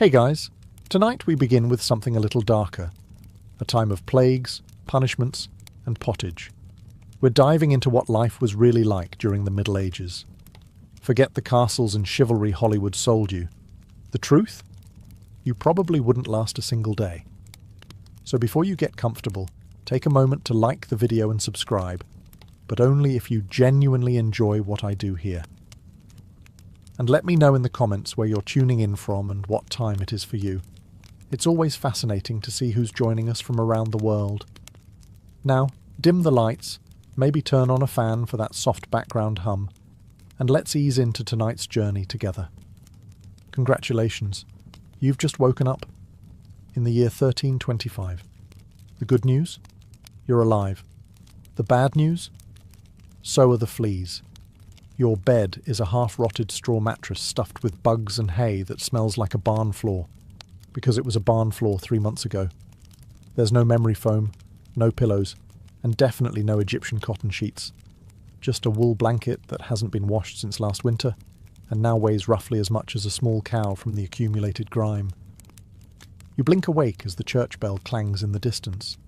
Hey guys, tonight we begin with something a little darker. A time of plagues, punishments, and pottage. We're diving into what life was really like during the Middle Ages. Forget the castles and chivalry Hollywood sold you. The truth? You probably wouldn't last a single day. So before you get comfortable, take a moment to like the video and subscribe, but only if you genuinely enjoy what I do here. And let me know in the comments where you're tuning in from and what time it is for you. It's always fascinating to see who's joining us from around the world. Now, dim the lights, maybe turn on a fan for that soft background hum, and let's ease into tonight's journey together. Congratulations, you've just woken up in the year 1325. The good news? You're alive. The bad news? So are the fleas. Your bed is a half-rotted straw mattress stuffed with bugs and hay that smells like a barn floor, because it was a barn floor 3 months ago. There's no memory foam, no pillows, and definitely no Egyptian cotton sheets. Just a wool blanket that hasn't been washed since last winter, and now weighs roughly as much as a small cow from the accumulated grime. You blink awake as the church bell clangs in the distance.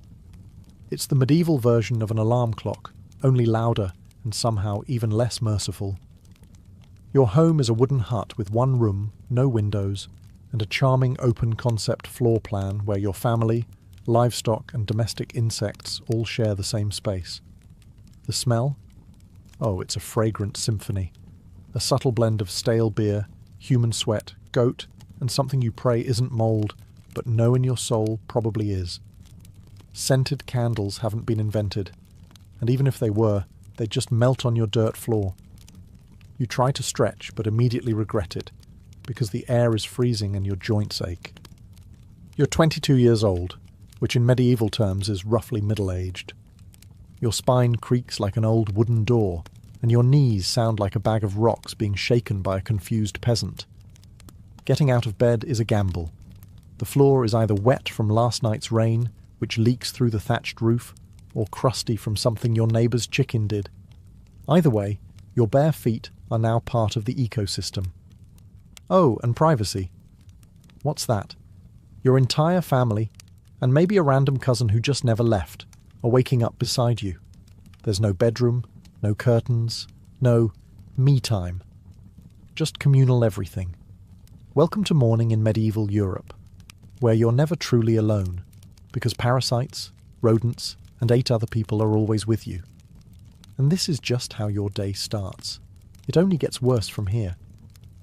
It's the medieval version of an alarm clock, only louder and somehow even less merciful. Your home is a wooden hut with one room, no windows, and a charming open-concept floor plan where your family, livestock and domestic insects all share the same space. The smell? Oh, it's a fragrant symphony. A subtle blend of stale beer, human sweat, goat, and something you pray isn't mould, but know in your soul probably is. Scented candles haven't been invented, and even if they were, they just melt on your dirt floor. You try to stretch, but immediately regret it, because the air is freezing and your joints ache. You're 22 years old, which in medieval terms is roughly middle-aged. Your spine creaks like an old wooden door, and your knees sound like a bag of rocks being shaken by a confused peasant. Getting out of bed is a gamble. The floor is either wet from last night's rain, which leaks through the thatched roof, or crusty from something your neighbour's chicken did. Either way, your bare feet are now part of the ecosystem. Oh, and privacy. What's that? Your entire family, and maybe a random cousin who just never left, are waking up beside you. There's no bedroom, no curtains, no me time. Just communal everything. Welcome to morning in medieval Europe, where you're never truly alone, because parasites, rodents, and 8 other people are always with you. And this is just how your day starts. It only gets worse from here.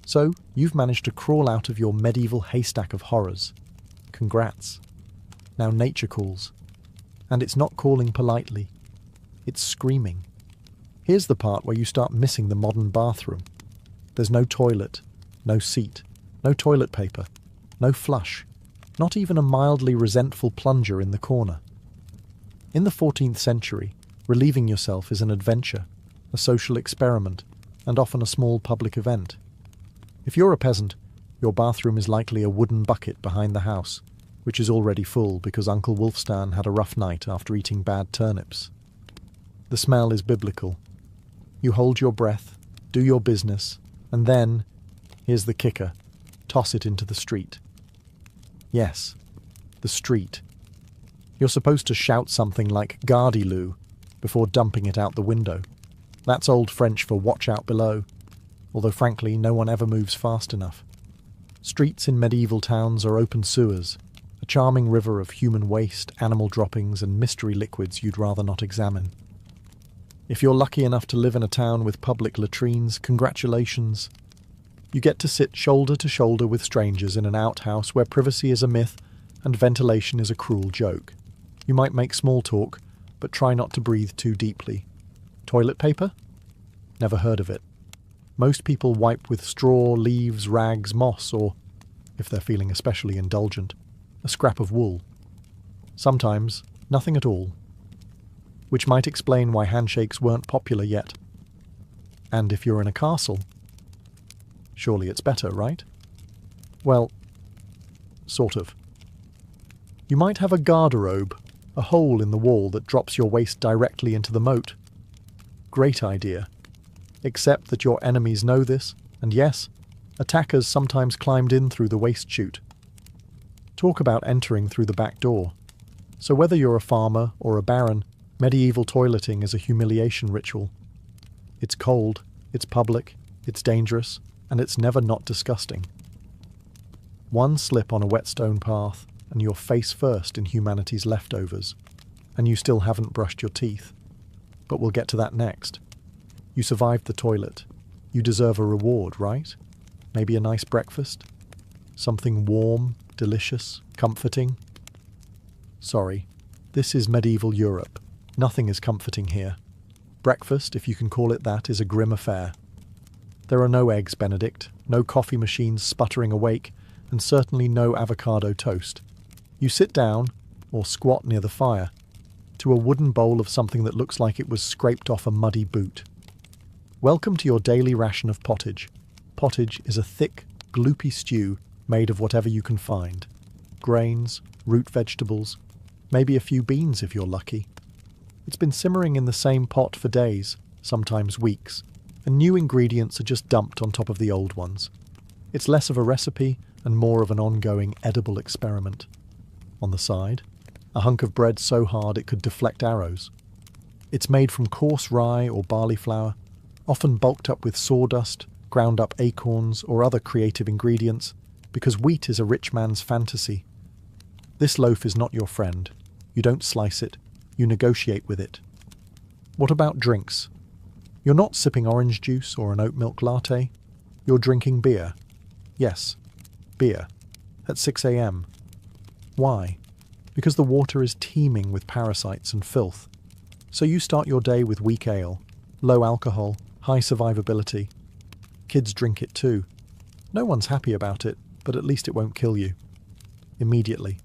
So, you've managed to crawl out of your medieval haystack of horrors. Congrats. Now nature calls. And it's not calling politely. It's screaming. Here's the part where you start missing the modern bathroom. There's no toilet, no seat, no toilet paper, no flush, not even a mildly resentful plunger in the corner. In the 14th century, relieving yourself is an adventure, a social experiment, and often a small public event. If you're a peasant, your bathroom is likely a wooden bucket behind the house, which is already full because Uncle Wolfstan had a rough night after eating bad turnips. The smell is biblical. You hold your breath, do your business, and then, here's the kicker, toss it into the street. Yes, the street. You're supposed to shout something like "Gardez-lou" before dumping it out the window. That's Old French for "watch out below," although frankly no one ever moves fast enough. Streets in medieval towns are open sewers, a charming river of human waste, animal droppings and mystery liquids you'd rather not examine. If you're lucky enough to live in a town with public latrines, congratulations. You get to sit shoulder to shoulder with strangers in an outhouse where privacy is a myth and ventilation is a cruel joke. You might make small talk, but try not to breathe too deeply. Toilet paper? Never heard of it. Most people wipe with straw, leaves, rags, moss, or, if they're feeling especially indulgent, a scrap of wool. Sometimes, nothing at all. Which might explain why handshakes weren't popular yet. And if you're in a castle, surely it's better, right? Well, sort of. You might have a garderobe, a hole in the wall that drops your waist directly into the moat. Great idea. Except that your enemies know this, and yes, attackers sometimes climbed in through the waist chute, Talk about entering through the back door. So whether you're a farmer or a baron, medieval toileting is a humiliation ritual. It's cold, it's public, it's dangerous, and it's never not disgusting. One slip on a wet stone path, and you're face first in humanity's leftovers, and you still haven't brushed your teeth. But we'll get to that next. You survived the toilet. You deserve a reward, right? Maybe a nice breakfast? Something warm, delicious, comforting? Sorry, this is medieval Europe. Nothing is comforting here. Breakfast, if you can call it that, is a grim affair. There are no eggs Benedict, no coffee machines sputtering awake, and certainly no avocado toast. You sit down, or squat near the fire, to a wooden bowl of something that looks like it was scraped off a muddy boot. Welcome to your daily ration of pottage. Pottage is a thick, gloopy stew made of whatever you can find. Grains, root vegetables, maybe a few beans if you're lucky. It's been simmering in the same pot for days, sometimes weeks, and new ingredients are just dumped on top of the old ones. It's less of a recipe and more of an ongoing edible experiment. On the side, a hunk of bread so hard it could deflect arrows. It's made from coarse rye or barley flour, often bulked up with sawdust, ground up acorns or other creative ingredients, because wheat is a rich man's fantasy. This loaf is not your friend. You don't slice it, you negotiate with it. What about drinks? You're not sipping orange juice or an oat milk latte. You're drinking beer. Yes, beer. At 6 a.m. Why? Because the water is teeming with parasites and filth. So you start your day with weak ale, low alcohol, high survivability. Kids drink it too. No one's happy about it, but at least it won't kill you. Immediately.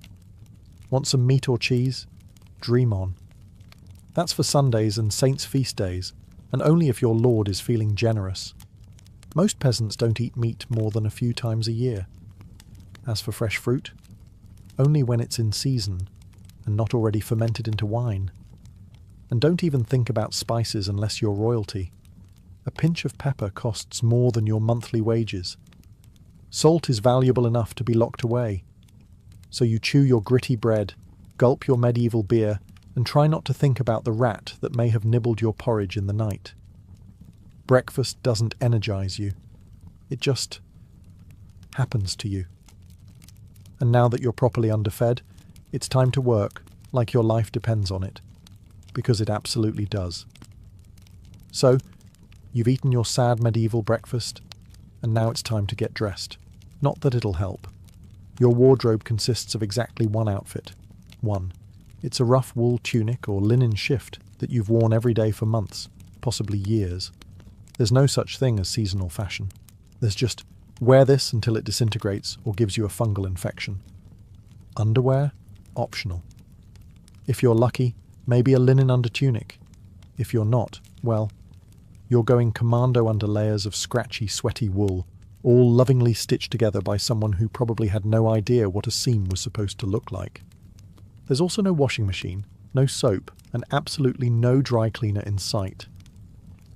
Want some meat or cheese? Dream on. That's for Sundays and saints' feast days, and only if your lord is feeling generous. Most peasants don't eat meat more than a few times a year. As for fresh fruit, only when it's in season and not already fermented into wine. And don't even think about spices unless you're royalty. A pinch of pepper costs more than your monthly wages. Salt is valuable enough to be locked away. So you chew your gritty bread, gulp your medieval beer, and try not to think about the rat that may have nibbled your porridge in the night. Breakfast doesn't energize you. It just happens to you. And now that you're properly underfed, it's time to work like your life depends on it. Because it absolutely does. So, you've eaten your sad medieval breakfast, and now it's time to get dressed. Not that it'll help. Your wardrobe consists of exactly one outfit. One. It's a rough wool tunic or linen shift that you've worn every day for months, possibly years. There's no such thing as seasonal fashion. There's just wear this until it disintegrates or gives you a fungal infection. Underwear? Optional. If you're lucky, maybe a linen undertunic. If you're not, well, you're going commando under layers of scratchy, sweaty wool, all lovingly stitched together by someone who probably had no idea what a seam was supposed to look like. There's also no washing machine, no soap, and absolutely no dry cleaner in sight.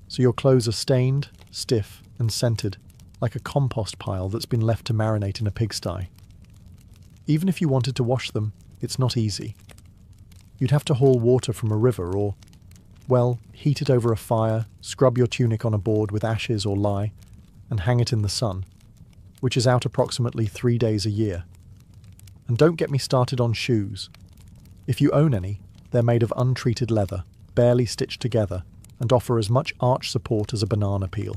So your clothes are stained, stiff, and scented, like a compost pile that's been left to marinate in a pigsty. Even if you wanted to wash them, it's not easy. You'd have to haul water from a river or, well, heat it over a fire, scrub your tunic on a board with ashes or lye, and hang it in the sun, which is out approximately 3 days a year. And don't get me started on shoes. If you own any, they're made of untreated leather, barely stitched together, and offer as much arch support as a banana peel.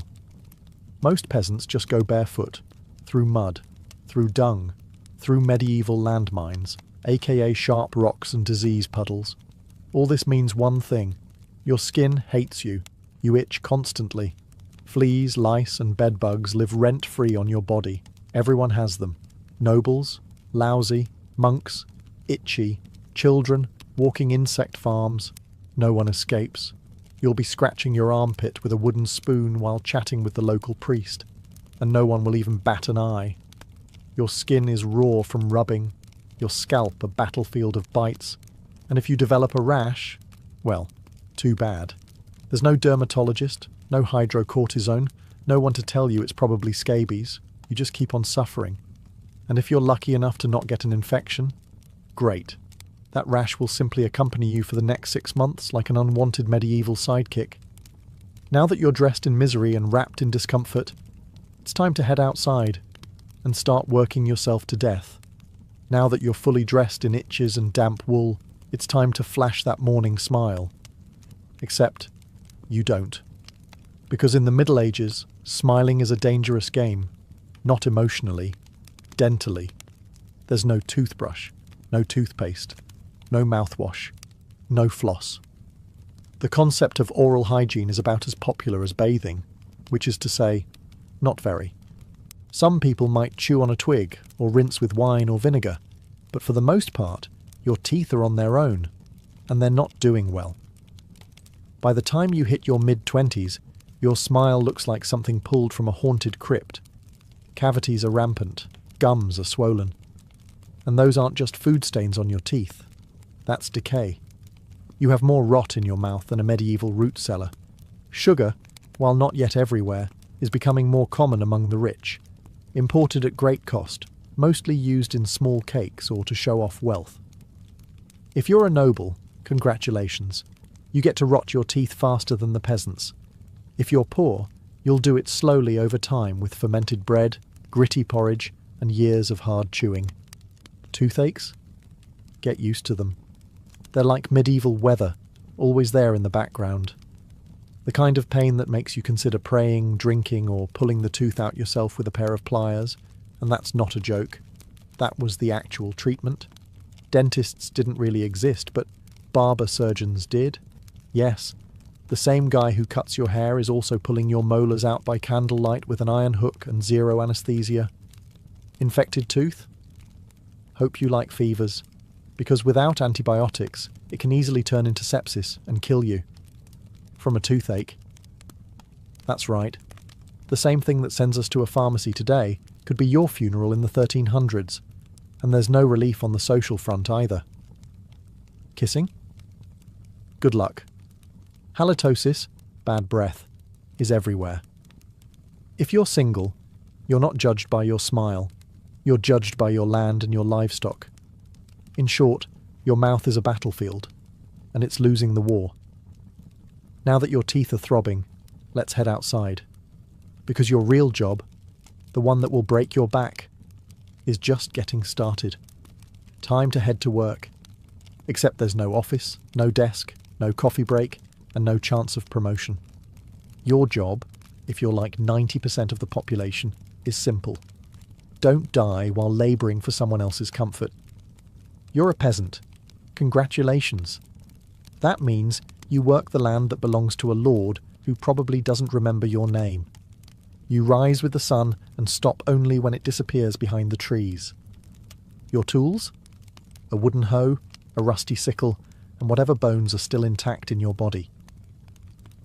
Most peasants just go barefoot, through mud, through dung, through medieval landmines, aka sharp rocks and disease puddles. All this means one thing. Your skin hates you. You itch constantly. Fleas, lice, and bedbugs live rent-free on your body. Everyone has them. Nobles, lousy, monks, itchy, children, walking insect farms. No one escapes. You'll be scratching your armpit with a wooden spoon while chatting with the local priest, and no one will even bat an eye. Your skin is raw from rubbing, your scalp a battlefield of bites, and if you develop a rash, well, too bad. There's no dermatologist, no hydrocortisone, no one to tell you it's probably scabies. You just keep on suffering. And if you're lucky enough to not get an infection, great. That rash will simply accompany you for the next 6 months like an unwanted medieval sidekick. Now that you're dressed in misery and wrapped in discomfort, it's time to head outside and start working yourself to death. Now that you're fully dressed in itches and damp wool, it's time to flash that morning smile. Except, you don't. Because in the Middle Ages, smiling is a dangerous game. Not emotionally, dentally. There's no toothbrush, no toothpaste, no mouthwash, no floss. The concept of oral hygiene is about as popular as bathing, which is to say, not very. Some people might chew on a twig or rinse with wine or vinegar, but for the most part, your teeth are on their own, and they're not doing well. By the time you hit your mid-20s, your smile looks like something pulled from a haunted crypt. Cavities are rampant, gums are swollen. And those aren't just food stains on your teeth. That's decay. You have more rot in your mouth than a medieval root cellar. Sugar, while not yet everywhere, is becoming more common among the rich. Imported at great cost, mostly used in small cakes or to show off wealth. If you're a noble, congratulations. You get to rot your teeth faster than the peasants. If you're poor, you'll do it slowly over time with fermented bread, gritty porridge, and years of hard chewing. Toothaches? Get used to them. They're like medieval weather, always there in the background. The kind of pain that makes you consider praying, drinking, or pulling the tooth out yourself with a pair of pliers, and that's not a joke. That was the actual treatment. Dentists didn't really exist, but barber surgeons did. Yes, the same guy who cuts your hair is also pulling your molars out by candlelight with an iron hook and zero anesthesia. Infected tooth? Hope you like fevers, because without antibiotics, it can easily turn into sepsis and kill you. From a toothache. That's right. The same thing that sends us to a pharmacy today could be your funeral in the 1300s, and there's no relief on the social front either. Kissing? Good luck. Halitosis, bad breath, is everywhere. If you're single, you're not judged by your smile. You're judged by your land and your livestock. In short, your mouth is a battlefield, and it's losing the war. Now that your teeth are throbbing, let's head outside. Because your real job, the one that will break your back, is just getting started. Time to head to work. Except there's no office, no desk, no coffee break, and no chance of promotion. Your job, if you're like 90% of the population, is simple. Don't die while labouring for someone else's comfort. You're a peasant. Congratulations. That means you work the land that belongs to a lord who probably doesn't remember your name. You rise with the sun and stop only when it disappears behind the trees. Your tools? A wooden hoe, a rusty sickle, and whatever bones are still intact in your body.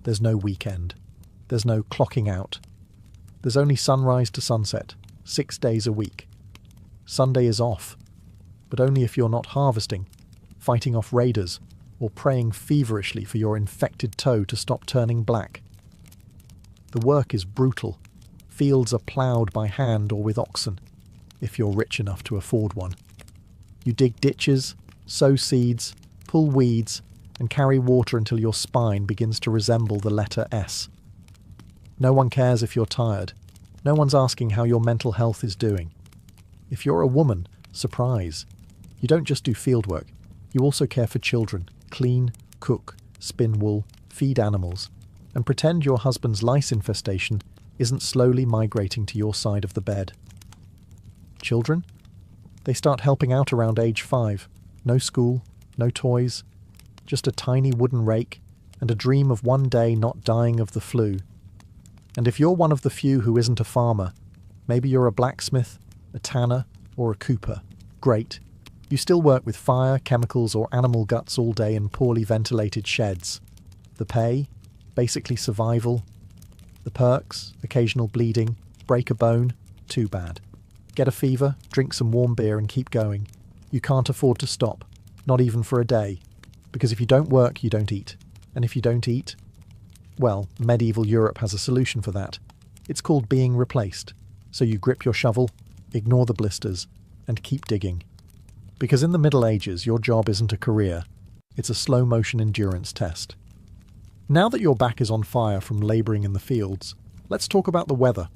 There's no weekend. There's no clocking out. There's only sunrise to sunset, 6 days a week. Sunday is off, but only if you're not harvesting, fighting off raiders, or praying feverishly for your infected toe to stop turning black. The work is brutal. Fields are ploughed by hand or with oxen, if you're rich enough to afford one. You dig ditches, sow seeds, pull weeds, and carry water until your spine begins to resemble the letter S. No one cares if you're tired. No one's asking how your mental health is doing. If you're a woman, surprise. You don't just do fieldwork. You also care for children, clean, cook, spin wool, feed animals, and pretend your husband's lice infestation isn't slowly migrating to your side of the bed. Children? They start helping out around age 5. No school, no toys, just a tiny wooden rake and a dream of one day not dying of the flu. And if you're one of the few who isn't a farmer, maybe you're a blacksmith, a tanner, or a cooper. Great. You still work with fire, chemicals, or animal guts all day in poorly ventilated sheds. The pay? Basically survival. The perks? Occasional bleeding. Break a bone? Too bad. Get a fever, drink some warm beer and keep going. You can't afford to stop. Not even for a day. Because if you don't work, you don't eat. And if you don't eat, well, medieval Europe has a solution for that. It's called being replaced. So you grip your shovel, ignore the blisters, and keep digging. Because in the Middle Ages, your job isn't a career, it's a slow-motion endurance test. Now that your back is on fire from labouring in the fields, let's talk about the weather.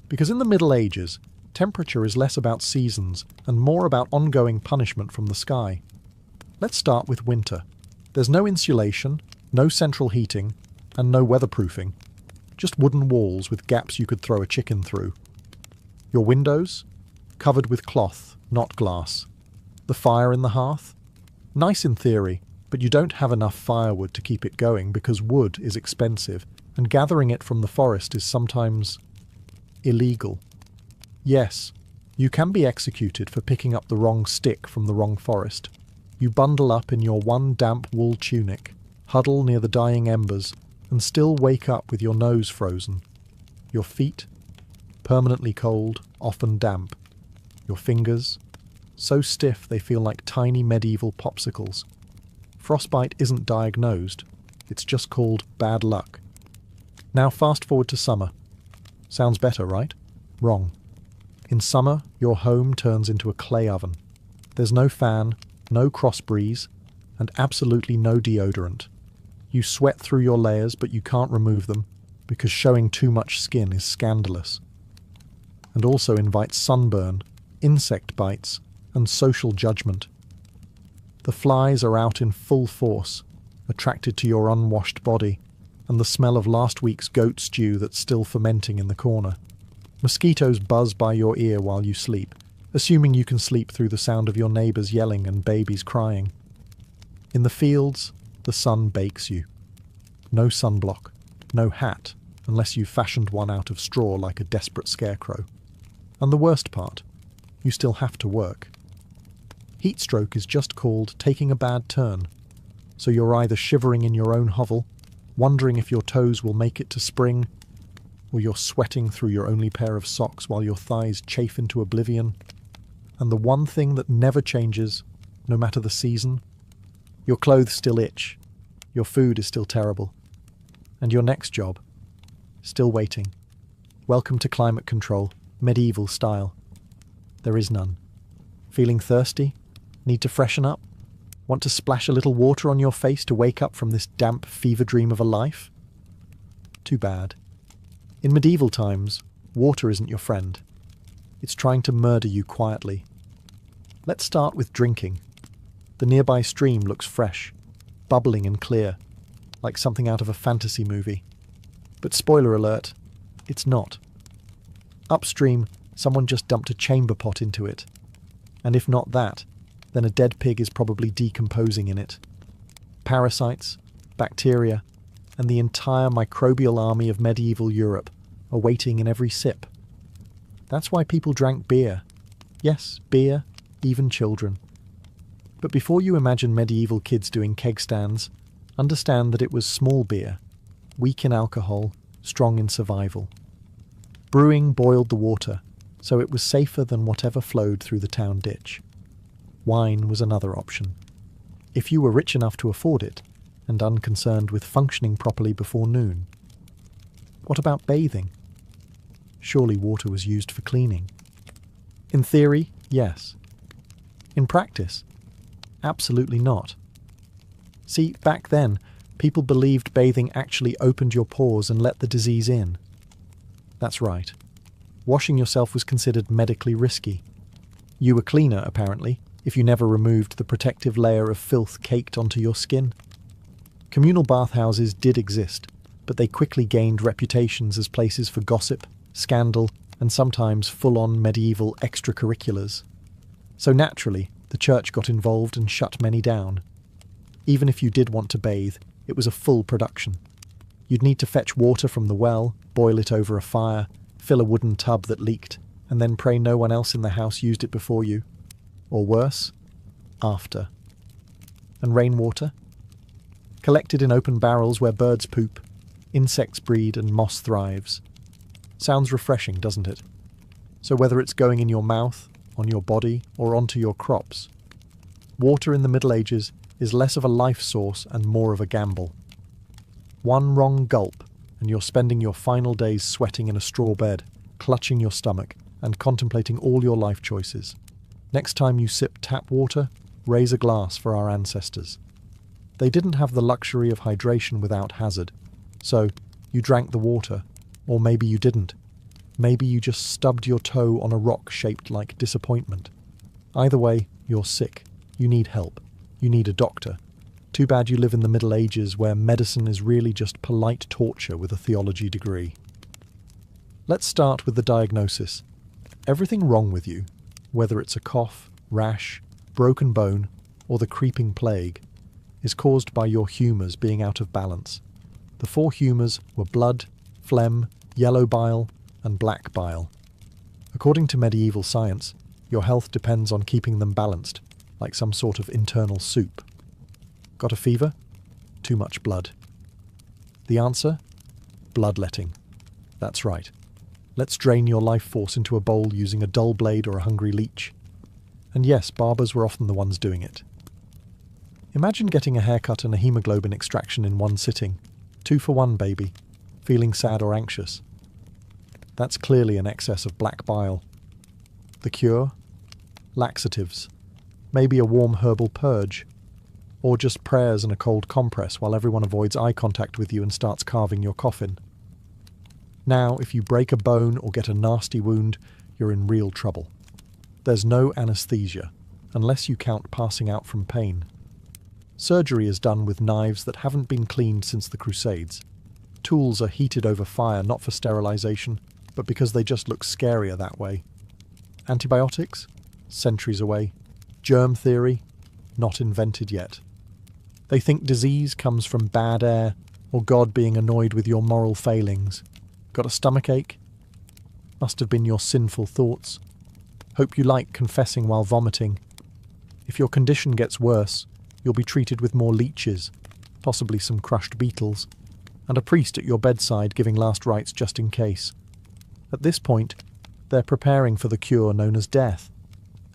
Because in the Middle Ages, temperature is less about seasons and more about ongoing punishment from the sky. Let's start with winter. There's no insulation, no central heating, and no weatherproofing. Just wooden walls with gaps you could throw a chicken through. Your windows? Covered with cloth, not glass. The fire in the hearth? Nice in theory, but you don't have enough firewood to keep it going because wood is expensive, and gathering it from the forest is sometimes illegal. Yes, you can be executed for picking up the wrong stick from the wrong forest. You bundle up in your one damp wool tunic, huddle near the dying embers, and still wake up with your nose frozen. Your feet? Permanently cold, often damp. Your fingers? So stiff they feel like tiny medieval popsicles. Frostbite isn't diagnosed, it's just called bad luck. Now fast forward to summer. Sounds better, right? Wrong. In summer, your home turns into a clay oven. There's no fan, no cross breeze, and absolutely no deodorant. You sweat through your layers, but you can't remove them, because showing too much skin is scandalous. And also invites sunburn, insect bites, and social judgment. The flies are out in full force, attracted to your unwashed body, and the smell of last week's goat stew that's still fermenting in the corner. Mosquitoes buzz by your ear while you sleep, assuming you can sleep through the sound of your neighbours yelling and babies crying. In the fields, the sun bakes you. No sunblock, no hat, unless you've fashioned one out of straw like a desperate scarecrow. And the worst part, you still have to work. Heatstroke is just called taking a bad turn, so you're either shivering in your own hovel, wondering if your toes will make it to spring, or you're sweating through your only pair of socks while your thighs chafe into oblivion. And the one thing that never changes, no matter the season, your clothes still itch, your food is still terrible, and your next job, still waiting. Welcome to climate control, medieval style. There is none. Feeling thirsty? Need to freshen up? Want to splash a little water on your face to wake up from this damp fever dream of a life? Too bad. In medieval times, water isn't your friend. It's trying to murder you quietly. Let's start with drinking. The nearby stream looks fresh, bubbling and clear, like something out of a fantasy movie. But spoiler alert, it's not. Upstream, someone just dumped a chamber pot into it. And if not that, then a dead pig is probably decomposing in it. Parasites, bacteria, and the entire microbial army of medieval Europe are waiting in every sip. That's why people drank beer. Yes, beer, even children. But before you imagine medieval kids doing keg stands, understand that it was small beer, weak in alcohol, strong in survival. Brewing boiled the water, so it was safer than whatever flowed through the town ditch. Wine was another option. If you were rich enough to afford it, and unconcerned with functioning properly before noon. What about bathing? Surely water was used for cleaning. In theory, yes. In practice, absolutely not. See, back then, people believed bathing actually opened your pores and let the disease in. That's right. Washing yourself was considered medically risky. You were cleaner, apparently, if you never removed the protective layer of filth caked onto your skin. Communal bathhouses did exist, but they quickly gained reputations as places for gossip, scandal, and sometimes full-on medieval extracurriculars. So naturally, the church got involved and shut many down. Even if you did want to bathe, it was a full production. You'd need to fetch water from the well, boil it over a fire, fill a wooden tub that leaked, and then pray no one else in the house used it before you. Or worse, after. And rainwater? Collected in open barrels where birds poop, insects breed and moss thrives. Sounds refreshing, doesn't it? So whether it's going in your mouth, on your body, or onto your crops, water in the Middle Ages is less of a life source and more of a gamble. One wrong gulp, and you're spending your final days sweating in a straw bed, clutching your stomach, and contemplating all your life choices. Next time you sip tap water, raise a glass for our ancestors. They didn't have the luxury of hydration without hazard, so you drank the water, or maybe you didn't. Maybe you just stubbed your toe on a rock shaped like disappointment. Either way, you're sick. You need help. You need a doctor. Too bad you live in the Middle Ages where medicine is really just polite torture with a theology degree. Let's start with the diagnosis. Everything wrong with you, whether it's a cough, rash, broken bone, or the creeping plague, is caused by your humours being out of balance. The 4 humours were blood, phlegm, yellow bile, and black bile. According to medieval science, your health depends on keeping them balanced, like some sort of internal soup. Got a fever? Too much blood. The answer? Bloodletting. That's right. Let's drain your life force into a bowl using a dull blade or a hungry leech. And yes, barbers were often the ones doing it. Imagine getting a haircut and a hemoglobin extraction in one sitting. 2 for 1, baby. Feeling sad or anxious? That's clearly an excess of black bile. The cure? Laxatives. Maybe a warm herbal purge. Or just prayers and a cold compress while everyone avoids eye contact with you and starts carving your coffin. Now, if you break a bone or get a nasty wound, you're in real trouble. There's no anaesthesia, unless you count passing out from pain. Surgery is done with knives that haven't been cleaned since the Crusades. Tools are heated over fire not for sterilisation, but because they just look scarier that way. Antibiotics? Centuries away. Germ theory? Not invented yet. They think disease comes from bad air or God being annoyed with your moral failings. Got a stomachache? Must have been your sinful thoughts. Hope you like confessing while vomiting. If your condition gets worse, you'll be treated with more leeches, possibly some crushed beetles, and a priest at your bedside giving last rites just in case. At this point, they're preparing for the cure known as death.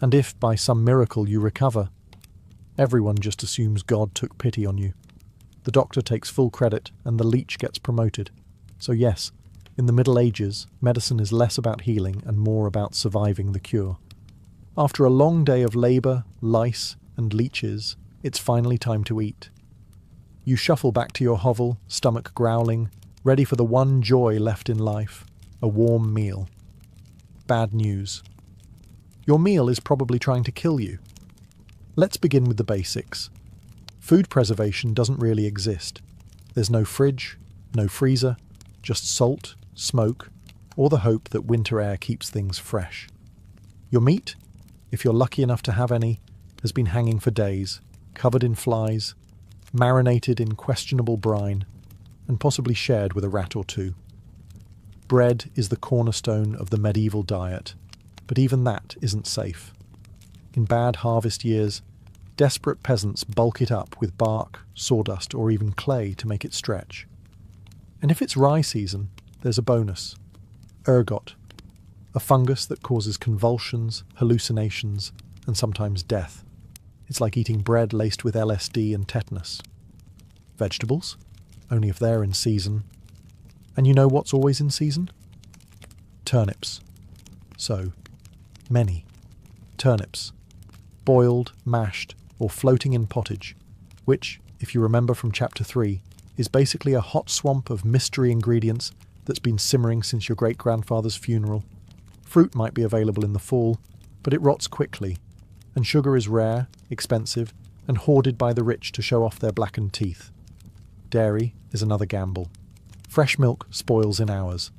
And if by some miracle you recover, everyone just assumes God took pity on you. The doctor takes full credit and the leech gets promoted. So yes, in the Middle Ages, medicine is less about healing and more about surviving the cure. After a long day of labour, lice, and leeches, it's finally time to eat. You shuffle back to your hovel, stomach growling, ready for the one joy left in life, a warm meal. Bad news. Your meal is probably trying to kill you. Let's begin with the basics. Food preservation doesn't really exist. There's no fridge, no freezer, just salt, smoke, or the hope that winter air keeps things fresh. Your meat, if you're lucky enough to have any, has been hanging for days, covered in flies, marinated in questionable brine, and possibly shared with a rat or 2. Bread is the cornerstone of the medieval diet, but even that isn't safe. In bad harvest years, desperate peasants bulk it up with bark, sawdust, or even clay to make it stretch. And if it's rye season, there's a bonus. Ergot, a fungus that causes convulsions, hallucinations, and sometimes death. It's like eating bread laced with LSD and tetanus. Vegetables? Only if they're in season. And you know what's always in season? Turnips. So, many. Turnips. Boiled, mashed, or floating in pottage, which, if you remember from Chapter 3, is basically a hot swamp of mystery ingredients that's been simmering since your great-grandfather's funeral. Fruit might be available in the fall, but it rots quickly, and sugar is rare, expensive, and hoarded by the rich to show off their blackened teeth. Dairy is another gamble. Fresh milk spoils in hours.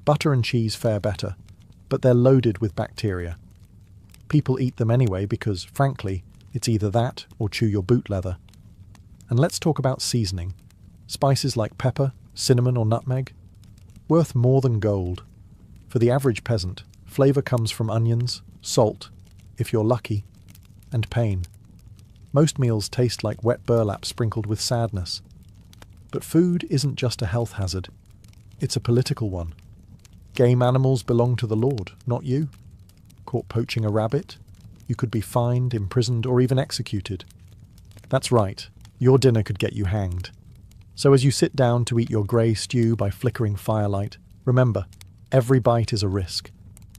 Butter and cheese fare better, but they're loaded with bacteria. People eat them anyway because, frankly, it's either that or chew your boot leather. And let's talk about seasoning. Spices like pepper, cinnamon or nutmeg? Worth more than gold. For the average peasant, flavour comes from onions, salt, if you're lucky, and pain. Most meals taste like wet burlap sprinkled with sadness. But food isn't just a health hazard. It's a political one. Game animals belong to the Lord, not you. Caught poaching a rabbit? You could be fined, imprisoned, or even executed. That's right, your dinner could get you hanged. So as you sit down to eat your grey stew by flickering firelight, remember, every bite is a risk.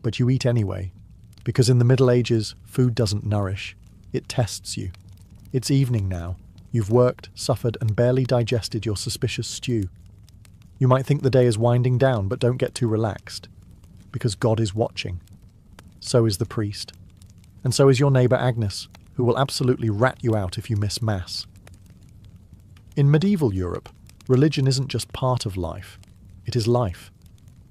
but you eat anyway, because in the Middle Ages, food doesn't nourish, it tests you. It's evening now. You've worked, suffered, and barely digested your suspicious stew. You might think the day is winding down, but don't get too relaxed, because God is watching. So is the priest. And so is your neighbour Agnes, who will absolutely rat you out if you miss Mass. In medieval Europe, religion isn't just part of life, it is life.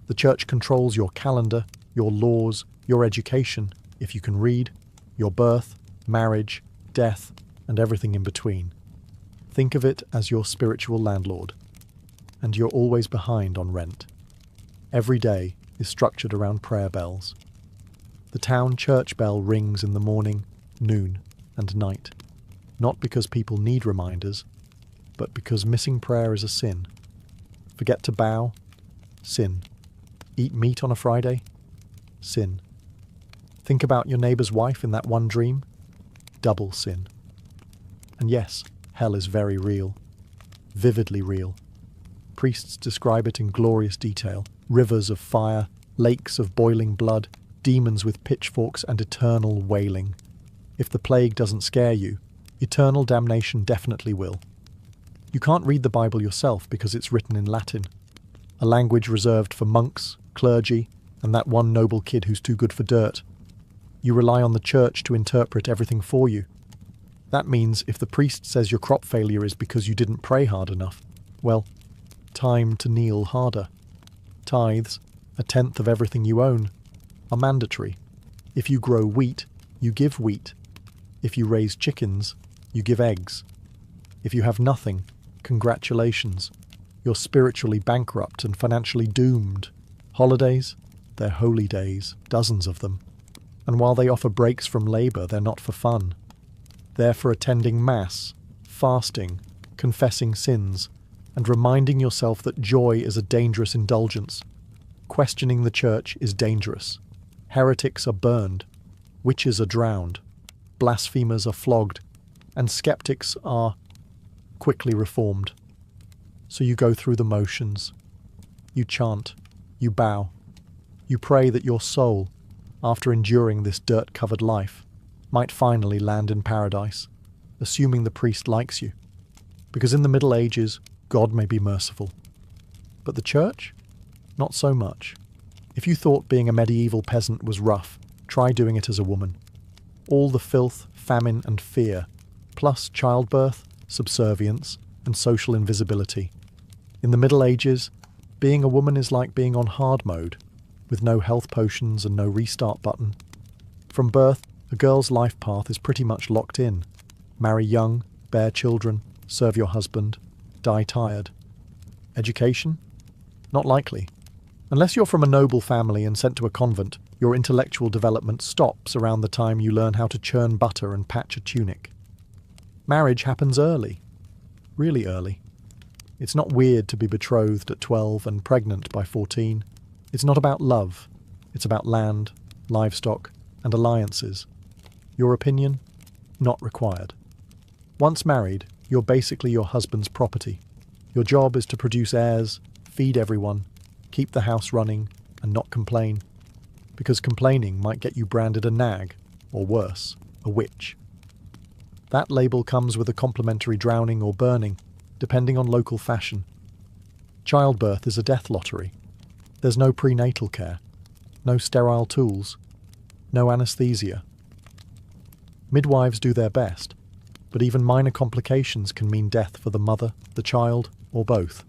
The church controls your calendar, your laws, your education, if you can read, your birth, marriage, death, and everything in between. Think of it as your spiritual landlord. And you're always behind on rent. Every day is structured around prayer bells. The town church bell rings in the morning, noon, and night. Not because people need reminders, but because missing prayer is a sin. Forget to bow? Sin. Eat meat on a Friday? Sin. Think about your neighbour's wife in that one dream? Double sin. And yes, hell is very real. Vividly real. Priests describe it in glorious detail. Rivers of fire, lakes of boiling blood, demons with pitchforks and eternal wailing. If the plague doesn't scare you, eternal damnation definitely will. You can't read the Bible yourself because it's written in Latin, a language reserved for monks, clergy, and that one noble kid who's too good for dirt. You rely on the church to interpret everything for you. That means if the priest says your crop failure is because you didn't pray hard enough, well, time to kneel harder. Tithes, 1/10 of everything you own, are mandatory. If you grow wheat, you give wheat. If you raise chickens, you give eggs. If you have nothing, congratulations. You're spiritually bankrupt and financially doomed. Holidays? They're holy days, dozens of them. And while they offer breaks from labour, they're not for fun. They're for attending Mass, fasting, confessing sins, and reminding yourself that joy is a dangerous indulgence. Questioning the church is dangerous. Heretics are burned, witches are drowned, blasphemers are flogged, and skeptics are quickly reformed. So you go through the motions. You chant, you bow, you pray that your soul, after enduring this dirt-covered life, might finally land in paradise, assuming the priest likes you. Because in the Middle Ages, God may be merciful. But the church? Not so much. If you thought being a medieval peasant was rough, try doing it as a woman. All the filth, famine, and fear, plus childbirth, subservience, and social invisibility. In the Middle Ages, being a woman is like being on hard mode, with no health potions and no restart button. From birth, a girl's life path is pretty much locked in. Marry young, bear children, serve your husband, die tired. Education? Not likely. Unless you're from a noble family and sent to a convent, your intellectual development stops around the time you learn how to churn butter and patch a tunic. Marriage happens early. Really early. It's not weird to be betrothed at 12 and pregnant by 14. It's not about love. It's about land, livestock, and alliances. Your opinion? Not required. Once married, you're basically your husband's property. Your job is to produce heirs, feed everyone, keep the house running, and not complain. Because complaining might get you branded a nag, or worse, a witch. That label comes with a complimentary drowning or burning, depending on local fashion. Childbirth is a death lottery. There's no prenatal care, no sterile tools, no anesthesia. Midwives do their best, but even minor complications can mean death for the mother, the child, or both.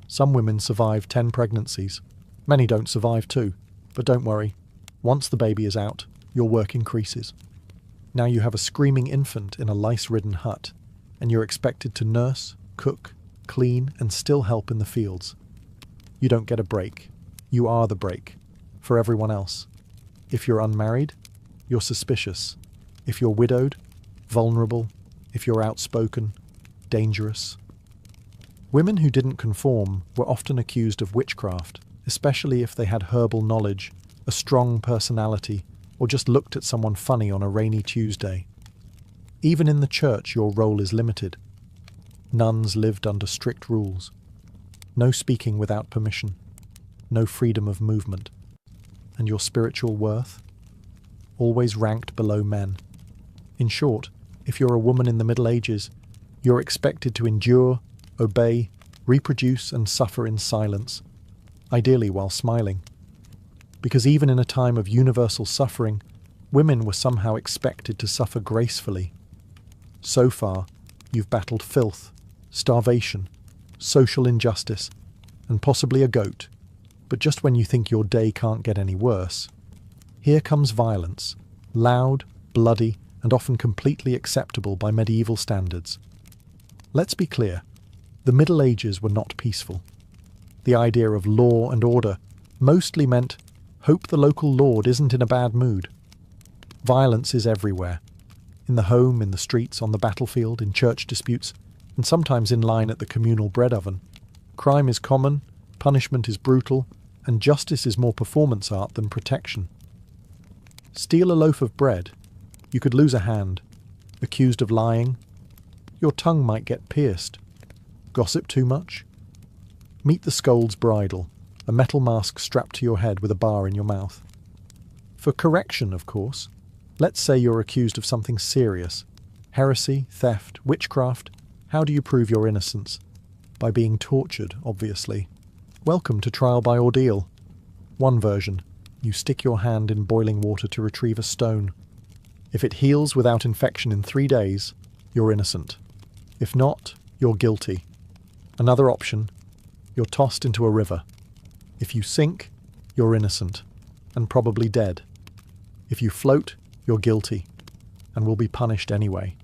Some women survive 10 pregnancies. Many don't survive 2, but don't worry. Once the baby is out, your work increases. Now you have a screaming infant in a lice-ridden hut, and you're expected to nurse, cook, clean, and still help in the fields. You don't get a break. You are the break, for everyone else. If you're unmarried, you're suspicious. If you're widowed, vulnerable. If you're outspoken, dangerous. Women who didn't conform were often accused of witchcraft, especially if they had herbal knowledge, a strong personality, or just looked at someone funny on a rainy Tuesday. Even in the church, your role is limited. Nuns lived under strict rules. No speaking without permission. No freedom of movement. and your spiritual worth, always ranked below men. In short, if you're a woman in the Middle Ages, you're expected to endure, obey, reproduce and suffer in silence, ideally while smiling. Because even in a time of universal suffering, women were somehow expected to suffer gracefully. So far, you've battled filth, starvation, social injustice, and possibly a goat. But just when you think your day can't get any worse, here comes violence, loud, bloody, and often completely acceptable by medieval standards. Let's be clear, the Middle Ages were not peaceful. The idea of law and order mostly meant, hope the local lord isn't in a bad mood. Violence is everywhere. In the home, in the streets, on the battlefield, in church disputes, and sometimes in line at the communal bread oven. Crime is common, punishment is brutal, and justice is more performance art than protection. Steal a loaf of bread, you could lose a hand. Accused of lying, your tongue might get pierced. Gossip too much? Meet the scold's bridle, a metal mask strapped to your head with a bar in your mouth. For correction, of course, let's say you're accused of something serious. Heresy, theft, witchcraft. How do you prove your innocence? By being tortured, obviously. Welcome to trial by ordeal. One version, you stick your hand in boiling water to retrieve a stone. If it heals without infection in 3 days, you're innocent. If not, you're guilty. Another option, you're tossed into a river. If you sink, you're innocent, and probably dead. If you float, you're guilty, and will be punished anyway.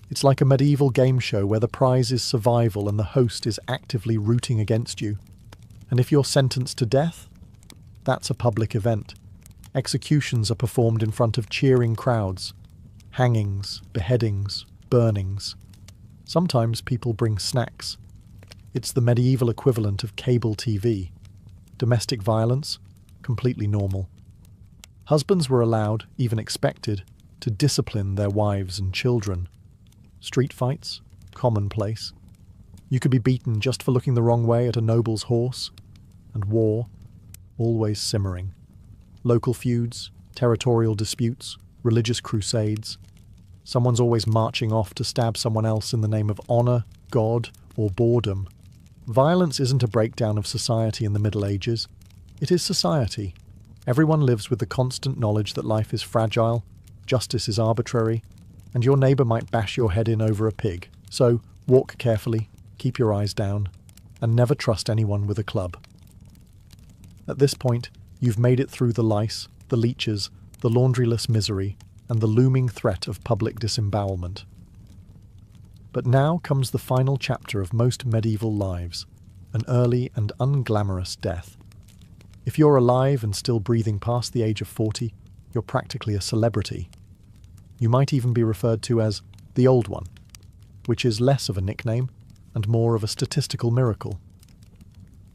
It's like a medieval game show where the prize is survival and the host is actively rooting against you. And if you're sentenced to death, that's a public event. Executions are performed in front of cheering crowds. Hangings, beheadings, burnings. Sometimes people bring snacks. It's the medieval equivalent of cable TV. Domestic violence, completely normal. Husbands were allowed, even expected, to discipline their wives and children. Street fights, commonplace. You could be beaten just for looking the wrong way at a noble's horse. And war, always simmering. Local feuds, territorial disputes, religious crusades. Someone's always marching off to stab someone else in the name of honour, God, or boredom. Violence isn't a breakdown of society in the Middle Ages. It is society. Everyone lives with the constant knowledge that life is fragile, justice is arbitrary, and your neighbour might bash your head in over a pig. So, walk carefully, keep your eyes down, and never trust anyone with a club. At this point, you've made it through the lice, the leeches, the laundryless misery, and the looming threat of public disembowelment. But now comes the final chapter of most medieval lives, an early and unglamorous death. If you're alive and still breathing past the age of 40, you're practically a celebrity. You might even be referred to as the Old One, which is less of a nickname and more of a statistical miracle.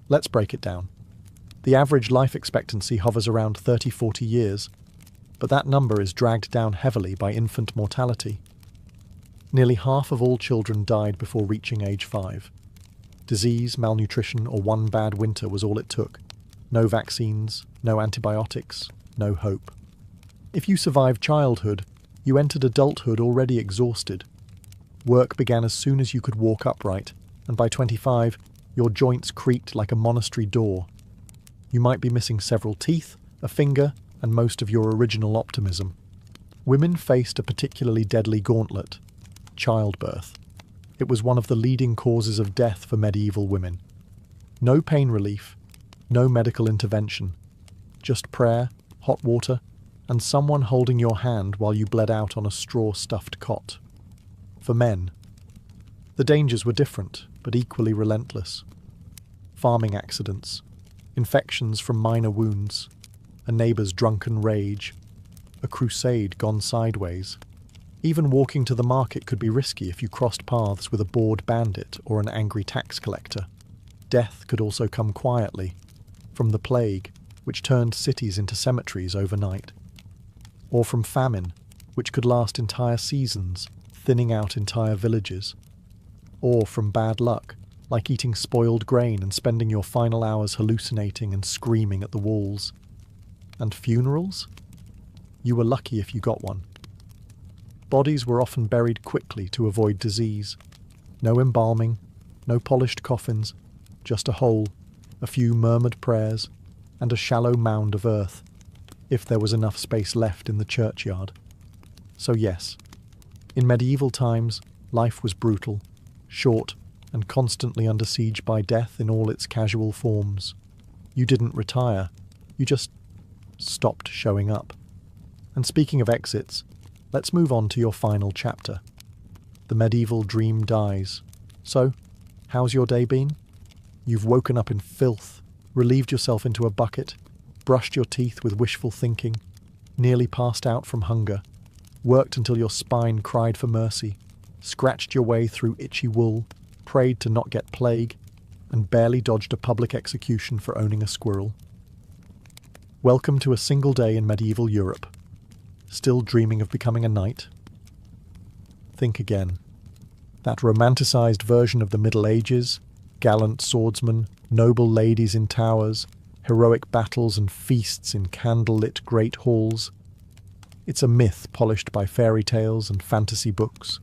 Let's break it down. The average life expectancy hovers around 30-40 years, but that number is dragged down heavily by infant mortality. Nearly half of all children died before reaching age 5. Disease, malnutrition, or one bad winter was all it took. No vaccines, no antibiotics, no hope. If you survived childhood, you entered adulthood already exhausted. Work began as soon as you could walk upright, and by 25, your joints creaked like a monastery door. You might be missing several teeth, a finger, and most of your original optimism. Women faced a particularly deadly gauntlet: childbirth. It was one of the leading causes of death for medieval women. No pain relief, no medical intervention, just prayer, hot water, and someone holding your hand while you bled out on a straw-stuffed cot. For men, the dangers were different, but equally relentless. Farming accidents, infections from minor wounds, a neighbour's drunken rage, a crusade gone sideways. Even walking to the market could be risky if you crossed paths with a bored bandit or an angry tax collector. Death could also come quietly, from the plague, which turned cities into cemeteries overnight, or from famine, which could last entire seasons, thinning out entire villages, or from bad luck, like eating spoiled grain and spending your final hours hallucinating and screaming at the walls. And funerals? You were lucky if you got one. Bodies were often buried quickly to avoid disease. No embalming, no polished coffins, just a hole, a few murmured prayers, and a shallow mound of earth, if there was enough space left in the churchyard. So yes, in medieval times, life was brutal, short, and constantly under siege by death in all its casual forms. You didn't retire, you just stopped showing up. And speaking of exits, let's move on to your final chapter. The medieval dream dies. So, how's your day been? You've woken up in filth, relieved yourself into a bucket, brushed your teeth with wishful thinking, nearly passed out from hunger, worked until your spine cried for mercy, scratched your way through itchy wool, prayed to not get plague, and barely dodged a public execution for owning a squirrel. Welcome to a single day in medieval Europe. Still dreaming of becoming a knight? Think again. That romanticised version of the Middle Ages, gallant swordsmen, noble ladies in towers, heroic battles and feasts in candle-lit great halls. It's a myth polished by fairy tales and fantasy books.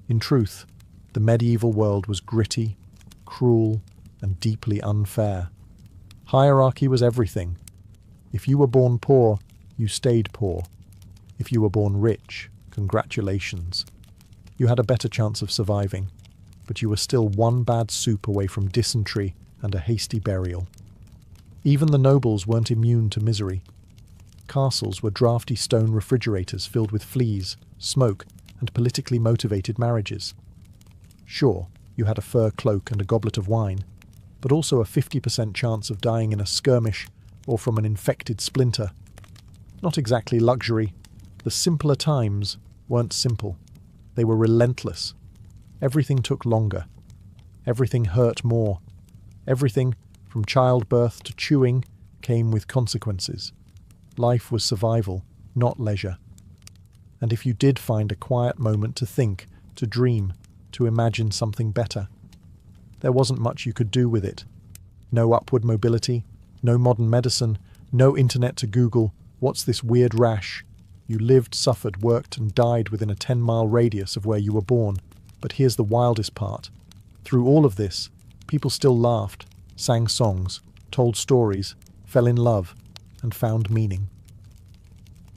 In truth, the medieval world was gritty, cruel, and deeply unfair. Hierarchy was everything. If you were born poor, you stayed poor. If you were born rich, congratulations. You had a better chance of surviving, but you were still one bad soup away from dysentery and a hasty burial. Even the nobles weren't immune to misery. Castles were drafty stone refrigerators filled with fleas, smoke, and politically motivated marriages. Sure, you had a fur cloak and a goblet of wine, but also a 50% chance of dying in a skirmish or from an infected splinter. Not exactly luxury. The simpler times weren't simple. They were relentless. Everything took longer. Everything hurt more. Everything, from childbirth to chewing, came with consequences. Life was survival, not leisure. And if you did find a quiet moment to think, to dream, to imagine something better, there wasn't much you could do with it. No upward mobility, no modern medicine, no internet to Google, what's this weird rash? You lived, suffered, worked, and died within a 10-mile radius of where you were born. But here's the wildest part. Through all of this, people still laughed, sang songs, told stories, fell in love, and found meaning.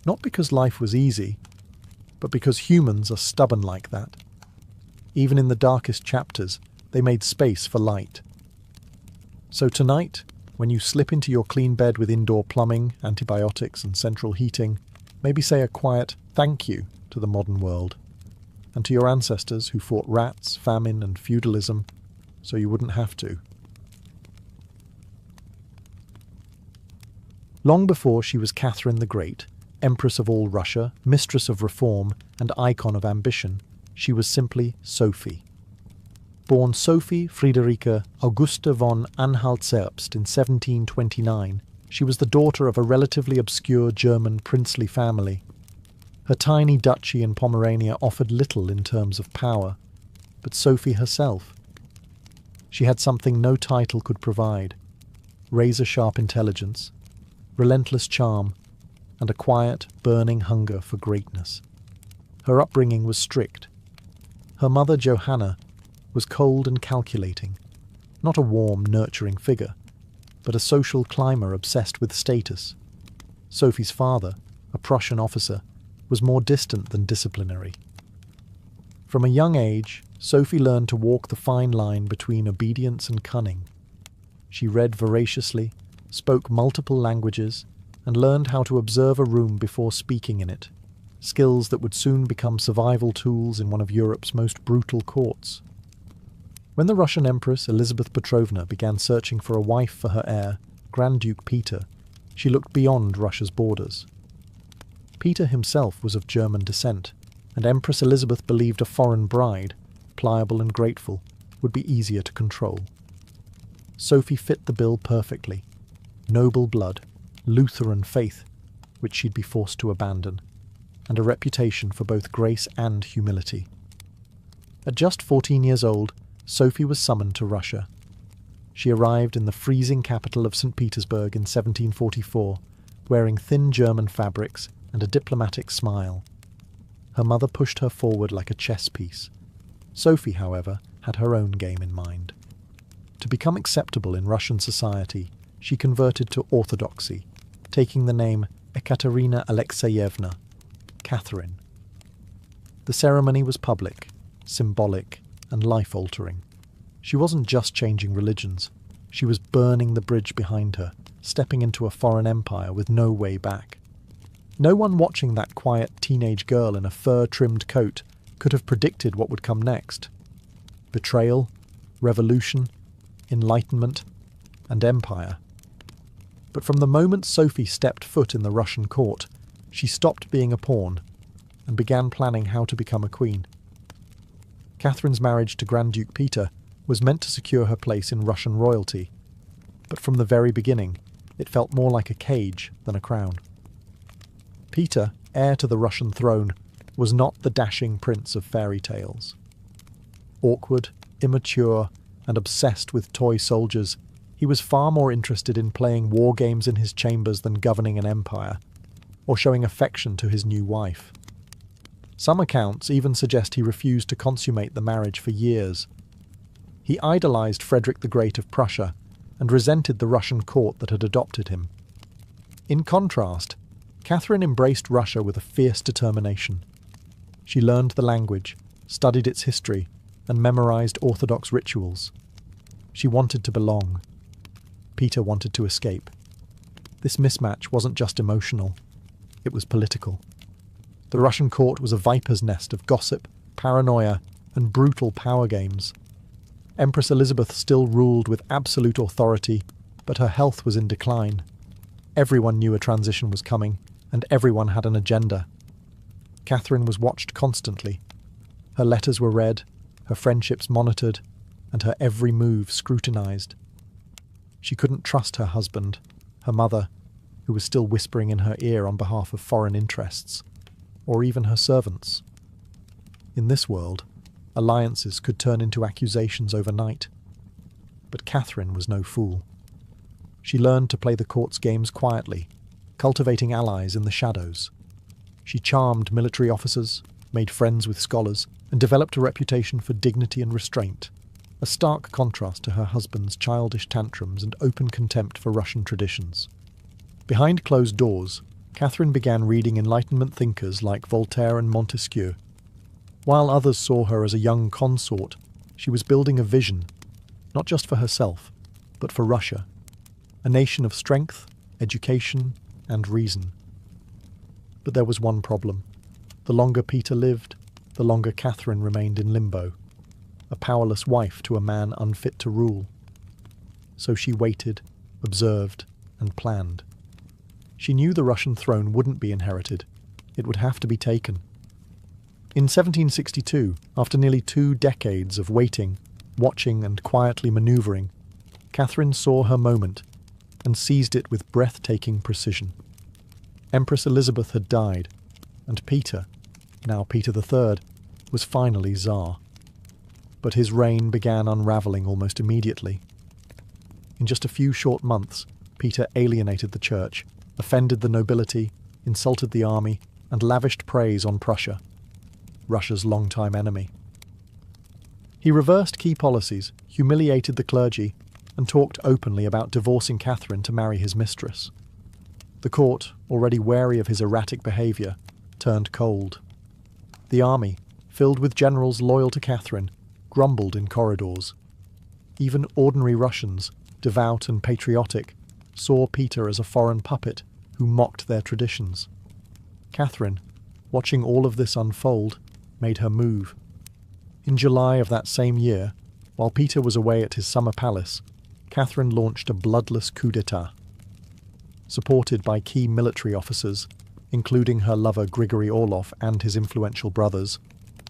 Not because life was easy, but because humans are stubborn like that. Even in the darkest chapters, they made space for light. So tonight, when you slip into your clean bed with indoor plumbing, antibiotics, and central heating, maybe say a quiet thank you to the modern world, and to your ancestors who fought rats, famine, and feudalism, so you wouldn't have to. Long before she was Catherine the Great, Empress of all Russia, mistress of reform, and icon of ambition, she was simply Sophie. Born Sophie Friederike Augusta von Anhalt-Zerbst in 1729, she was the daughter of a relatively obscure German princely family. Her tiny duchy in Pomerania offered little in terms of power, but Sophie herself. She had something no title could provide: razor-sharp intelligence, relentless charm, and a quiet, burning hunger for greatness. Her upbringing was strict. Her mother, Johanna, was cold and calculating, not a warm, nurturing figure, but a social climber obsessed with status. Sophie's father, a Prussian officer, was more distant than disciplinary. From a young age, Sophie learned to walk the fine line between obedience and cunning. She read voraciously, spoke multiple languages, and learned how to observe a room before speaking in it, skills that would soon become survival tools in one of Europe's most brutal courts. When the Russian Empress Elizabeth Petrovna began searching for a wife for her heir, Grand Duke Peter, she looked beyond Russia's borders. Peter himself was of German descent, and Empress Elizabeth believed a foreign bride, pliable and grateful, would be easier to control. Sophie fit the bill perfectly. Noble blood, Lutheran faith, which she'd be forced to abandon, and a reputation for both grace and humility. At just 14 years old, Sophie was summoned to Russia. She arrived in the freezing capital of St. Petersburg in 1744, wearing thin German fabrics and a diplomatic smile. Her mother pushed her forward like a chess piece. Sophie, however, had her own game in mind. To become acceptable in Russian society, she converted to Orthodoxy, taking the name Ekaterina Alexeyevna, Catherine. The ceremony was public, symbolic, and life-altering. She wasn't just changing religions, she was burning the bridge behind her, stepping into a foreign empire with no way back. No one watching that quiet teenage girl in a fur-trimmed coat could have predicted what would come next. Betrayal, revolution, enlightenment, and empire. But from the moment Sophie stepped foot in the Russian court, she stopped being a pawn and began planning how to become a queen. Catherine's marriage to Grand Duke Peter was meant to secure her place in Russian royalty, but from the very beginning, it felt more like a cage than a crown. Peter, heir to the Russian throne, was not the dashing prince of fairy tales. Awkward, immature, and obsessed with toy soldiers, he was far more interested in playing war games in his chambers than governing an empire, or showing affection to his new wife. Some accounts even suggest he refused to consummate the marriage for years. He idolized Frederick the Great of Prussia and resented the Russian court that had adopted him. In contrast, Catherine embraced Russia with a fierce determination. She learned the language, studied its history, and memorized Orthodox rituals. She wanted to belong. Peter wanted to escape. This mismatch wasn't just emotional, it was political. The Russian court was a viper's nest of gossip, paranoia, and brutal power games. Empress Elizabeth still ruled with absolute authority, but her health was in decline. Everyone knew a transition was coming, and everyone had an agenda. Catherine was watched constantly. Her letters were read, her friendships monitored, and her every move scrutinized. She couldn't trust her husband, her mother, who was still whispering in her ear on behalf of foreign interests, or even her servants. In this world, alliances could turn into accusations overnight. But Catherine was no fool. She learned to play the court's games quietly, cultivating allies in the shadows. She charmed military officers, made friends with scholars, and developed a reputation for dignity and restraint, a stark contrast to her husband's childish tantrums and open contempt for Russian traditions. Behind closed doors, Catherine began reading Enlightenment thinkers like Voltaire and Montesquieu. While others saw her as a young consort, she was building a vision, not just for herself, but for Russia, a nation of strength, education, and reason. But there was one problem. The longer Peter lived, the longer Catherine remained in limbo, a powerless wife to a man unfit to rule. So she waited, observed, and planned. She knew the Russian throne wouldn't be inherited. It would have to be taken. In 1762, after nearly 2 decades of waiting, watching, and quietly manoeuvring, Catherine saw her moment and seized it with breathtaking precision. Empress Elizabeth had died, and Peter, now Peter III, was finally Tsar. But his reign began unravelling almost immediately. In just a few short months, Peter alienated the church, offended the nobility, insulted the army, and lavished praise on Prussia, Russia's longtime enemy. He reversed key policies, humiliated the clergy, and talked openly about divorcing Catherine to marry his mistress. The court, already wary of his erratic behaviour, turned cold. The army, filled with generals loyal to Catherine, grumbled in corridors. Even ordinary Russians, devout and patriotic, saw Peter as a foreign puppet who mocked their traditions. Catherine, watching all of this unfold, made her move. In July of that same year, while Peter was away at his summer palace, Catherine launched a bloodless coup d'etat. Supported by key military officers, including her lover Grigory Orlov and his influential brothers,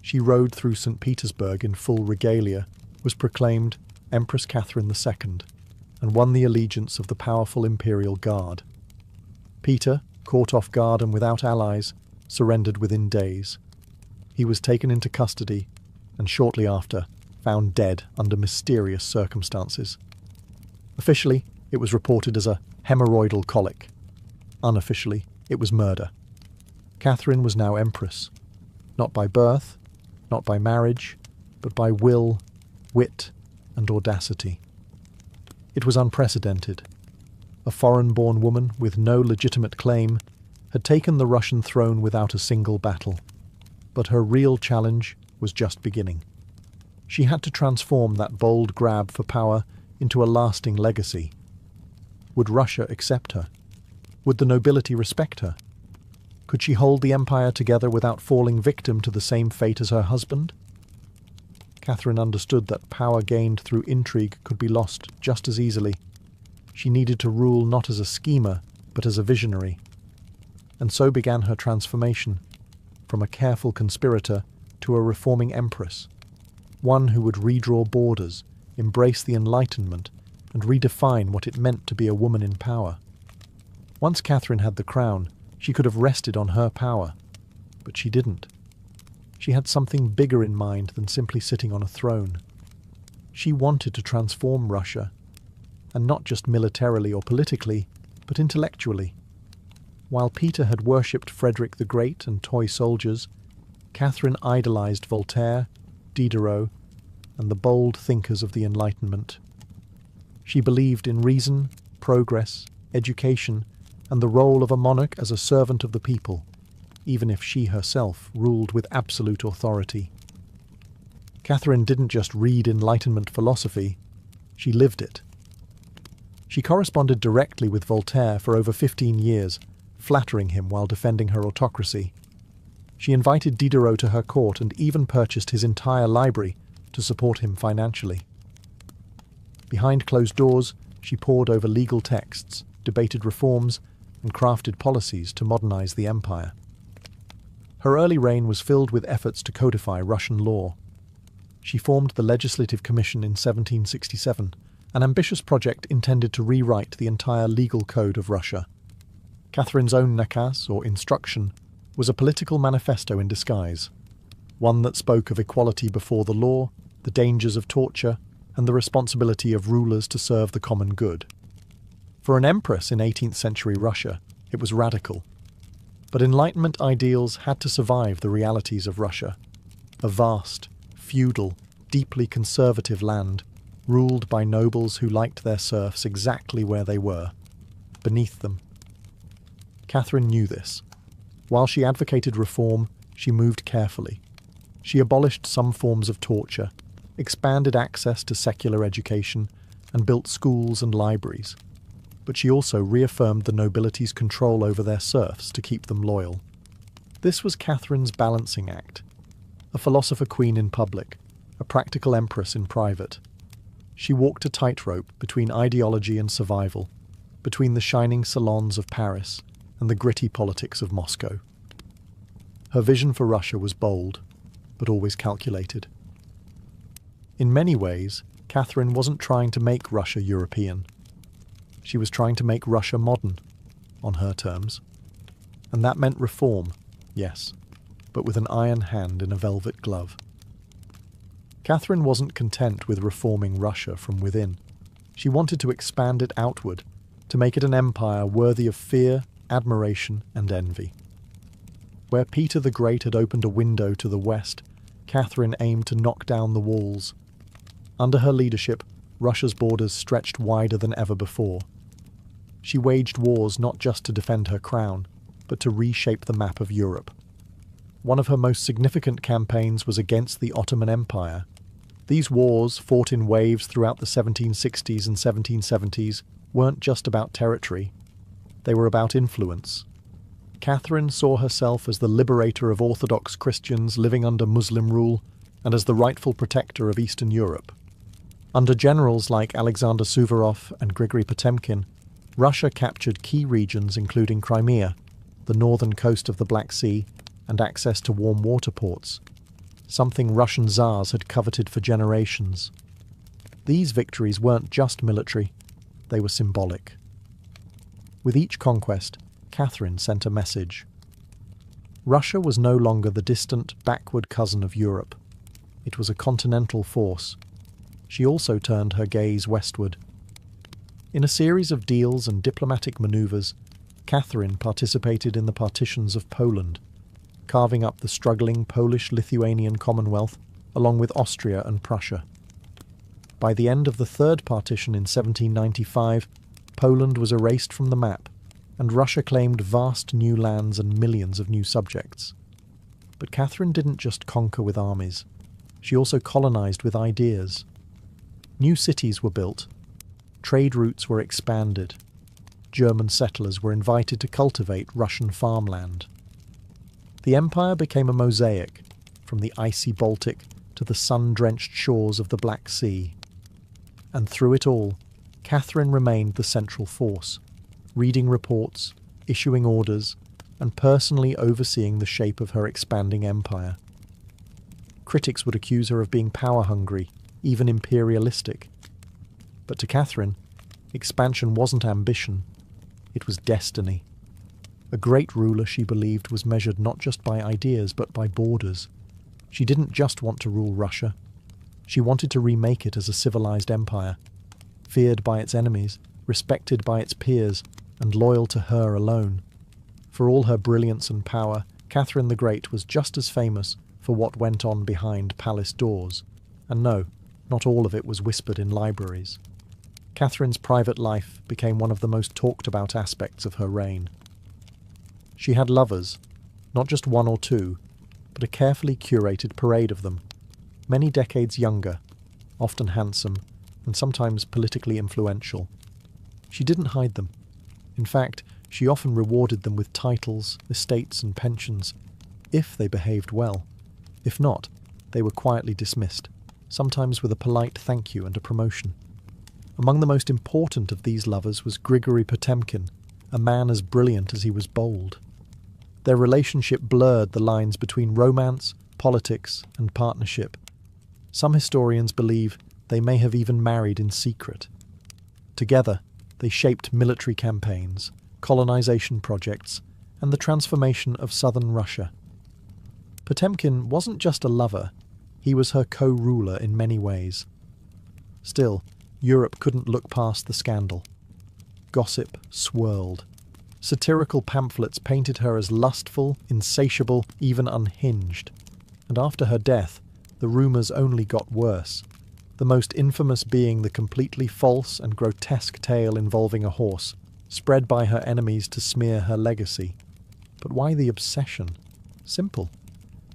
she rode through St. Petersburg in full regalia, was proclaimed Empress Catherine II, and won the allegiance of the powerful Imperial Guard. Peter, caught off guard and without allies, surrendered within days. He was taken into custody, and shortly after, found dead under mysterious circumstances. Officially, it was reported as a hemorrhoidal colic. Unofficially, it was murder. Catherine was now empress, not by birth, not by marriage, but by will, wit, and audacity. It was unprecedented. A foreign-born woman with no legitimate claim had taken the Russian throne without a single battle. But her real challenge was just beginning. She had to transform that bold grab for power into a lasting legacy. Would Russia accept her? Would the nobility respect her? Could she hold the empire together without falling victim to the same fate as her husband? Catherine understood that power gained through intrigue could be lost just as easily. She needed to rule not as a schemer, but as a visionary. And so began her transformation, from a careful conspirator to a reforming empress, one who would redraw borders, embrace the Enlightenment, and redefine what it meant to be a woman in power. Once Catherine had the crown, she could have rested on her power, but she didn't. She had something bigger in mind than simply sitting on a throne. She wanted to transform Russia, and not just militarily or politically, but intellectually. While Peter had worshipped Frederick the Great and toy soldiers, Catherine idolized Voltaire, Diderot, and the bold thinkers of the Enlightenment. She believed in reason, progress, education, and the role of a monarch as a servant of the people, even if she herself ruled with absolute authority. Catherine didn't just read Enlightenment philosophy, she lived it. She corresponded directly with Voltaire for over 15 years, flattering him while defending her autocracy. She invited Diderot to her court and even purchased his entire library to support him financially. Behind closed doors, she pored over legal texts, debated reforms, and crafted policies to modernize the empire. Her early reign was filled with efforts to codify Russian law. She formed the Legislative Commission in 1767, an ambitious project intended to rewrite the entire legal code of Russia. Catherine's own nakaz, or instruction, was a political manifesto in disguise, one that spoke of equality before the law, the dangers of torture, and the responsibility of rulers to serve the common good. For an empress in 18th century Russia, it was radical. But Enlightenment ideals had to survive the realities of Russia, a vast, feudal, deeply conservative land, ruled by nobles who liked their serfs exactly where they were, beneath them. Catherine knew this. While she advocated reform, she moved carefully. She abolished some forms of torture, expanded access to secular education, and built schools and libraries. But she also reaffirmed the nobility's control over their serfs to keep them loyal. This was Catherine's balancing act, a philosopher queen in public, a practical empress in private. She walked a tightrope between ideology and survival, between the shining salons of Paris and the gritty politics of Moscow. Her vision for Russia was bold, but always calculated. In many ways, Catherine wasn't trying to make Russia European. She was trying to make Russia modern, on her terms. And that meant reform, yes, but with an iron hand in a velvet glove. Catherine wasn't content with reforming Russia from within. She wanted to expand it outward, to make it an empire worthy of fear, admiration, and envy. Where Peter the Great had opened a window to the west, Catherine aimed to knock down the walls. Under her leadership, Russia's borders stretched wider than ever before. She waged wars not just to defend her crown, but to reshape the map of Europe. One of her most significant campaigns was against the Ottoman Empire. These wars, fought in waves throughout the 1760s and 1770s, weren't just about territory. They were about influence. Catherine saw herself as the liberator of Orthodox Christians living under Muslim rule and as the rightful protector of Eastern Europe. Under generals like Alexander Suvorov and Grigory Potemkin, Russia captured key regions including Crimea, the northern coast of the Black Sea, and access to warm water ports, something Russian Tsars had coveted for generations. These victories weren't just military, they were symbolic. With each conquest, Catherine sent a message. Russia was no longer the distant, backward cousin of Europe. It was a continental force. She also turned her gaze westward. In a series of deals and diplomatic maneuvers, Catherine participated in the partitions of Poland, carving up the struggling Polish-Lithuanian Commonwealth along with Austria and Prussia. By the end of the Third Partition in 1795, Poland was erased from the map, and Russia claimed vast new lands and millions of new subjects. But Catherine didn't just conquer with armies. She also colonized with ideas. New cities were built. Trade routes were expanded. German settlers were invited to cultivate Russian farmland. The empire became a mosaic, from the icy Baltic to the sun-drenched shores of the Black Sea. And through it all, Catherine remained the central force, reading reports, issuing orders, and personally overseeing the shape of her expanding empire. Critics would accuse her of being power-hungry, even imperialistic. But to Catherine, expansion wasn't ambition, it was destiny. A great ruler, she believed, was measured not just by ideas but by borders. She didn't just want to rule Russia. She wanted to remake it as a civilized empire, feared by its enemies, respected by its peers, and loyal to her alone. For all her brilliance and power, Catherine the Great was just as famous for what went on behind palace doors. And no, not all of it was whispered in libraries. Catherine's private life became one of the most talked about aspects of her reign. She had lovers, not just one or two, but a carefully curated parade of them, many decades younger, often handsome, and sometimes politically influential. She didn't hide them. In fact, she often rewarded them with titles, estates, and pensions, if they behaved well. If not, they were quietly dismissed, sometimes with a polite thank you and a promotion. Among the most important of these lovers was Grigory Potemkin, a man as brilliant as he was bold. Their relationship blurred the lines between romance, politics, and partnership. Some historians believe they may have even married in secret. Together, they shaped military campaigns, colonization projects, and the transformation of southern Russia. Potemkin wasn't just a lover, he was her co-ruler in many ways. Still, Europe couldn't look past the scandal. Gossip swirled. Satirical pamphlets painted her as lustful, insatiable, even unhinged. And after her death, the rumours only got worse, the most infamous being the completely false and grotesque tale involving a horse, spread by her enemies to smear her legacy. But why the obsession? Simple.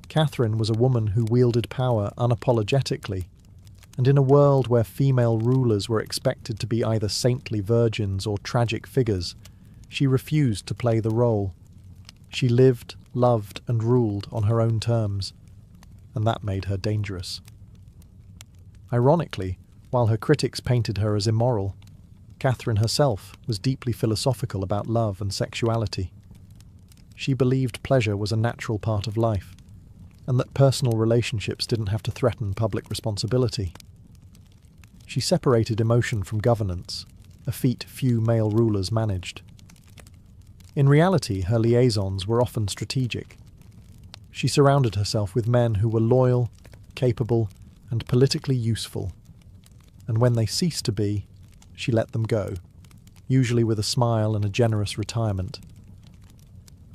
Catherine was a woman who wielded power unapologetically, and in a world where female rulers were expected to be either saintly virgins or tragic figures, she refused to play the role. She lived, loved, and ruled on her own terms, and that made her dangerous. Ironically, while her critics painted her as immoral, Catherine herself was deeply philosophical about love and sexuality. She believed pleasure was a natural part of life, and that personal relationships didn't have to threaten public responsibility. She separated emotion from governance, a feat few male rulers managed. In reality, her liaisons were often strategic. She surrounded herself with men who were loyal, capable, and politically useful. And when they ceased to be, she let them go, usually with a smile and a generous retirement.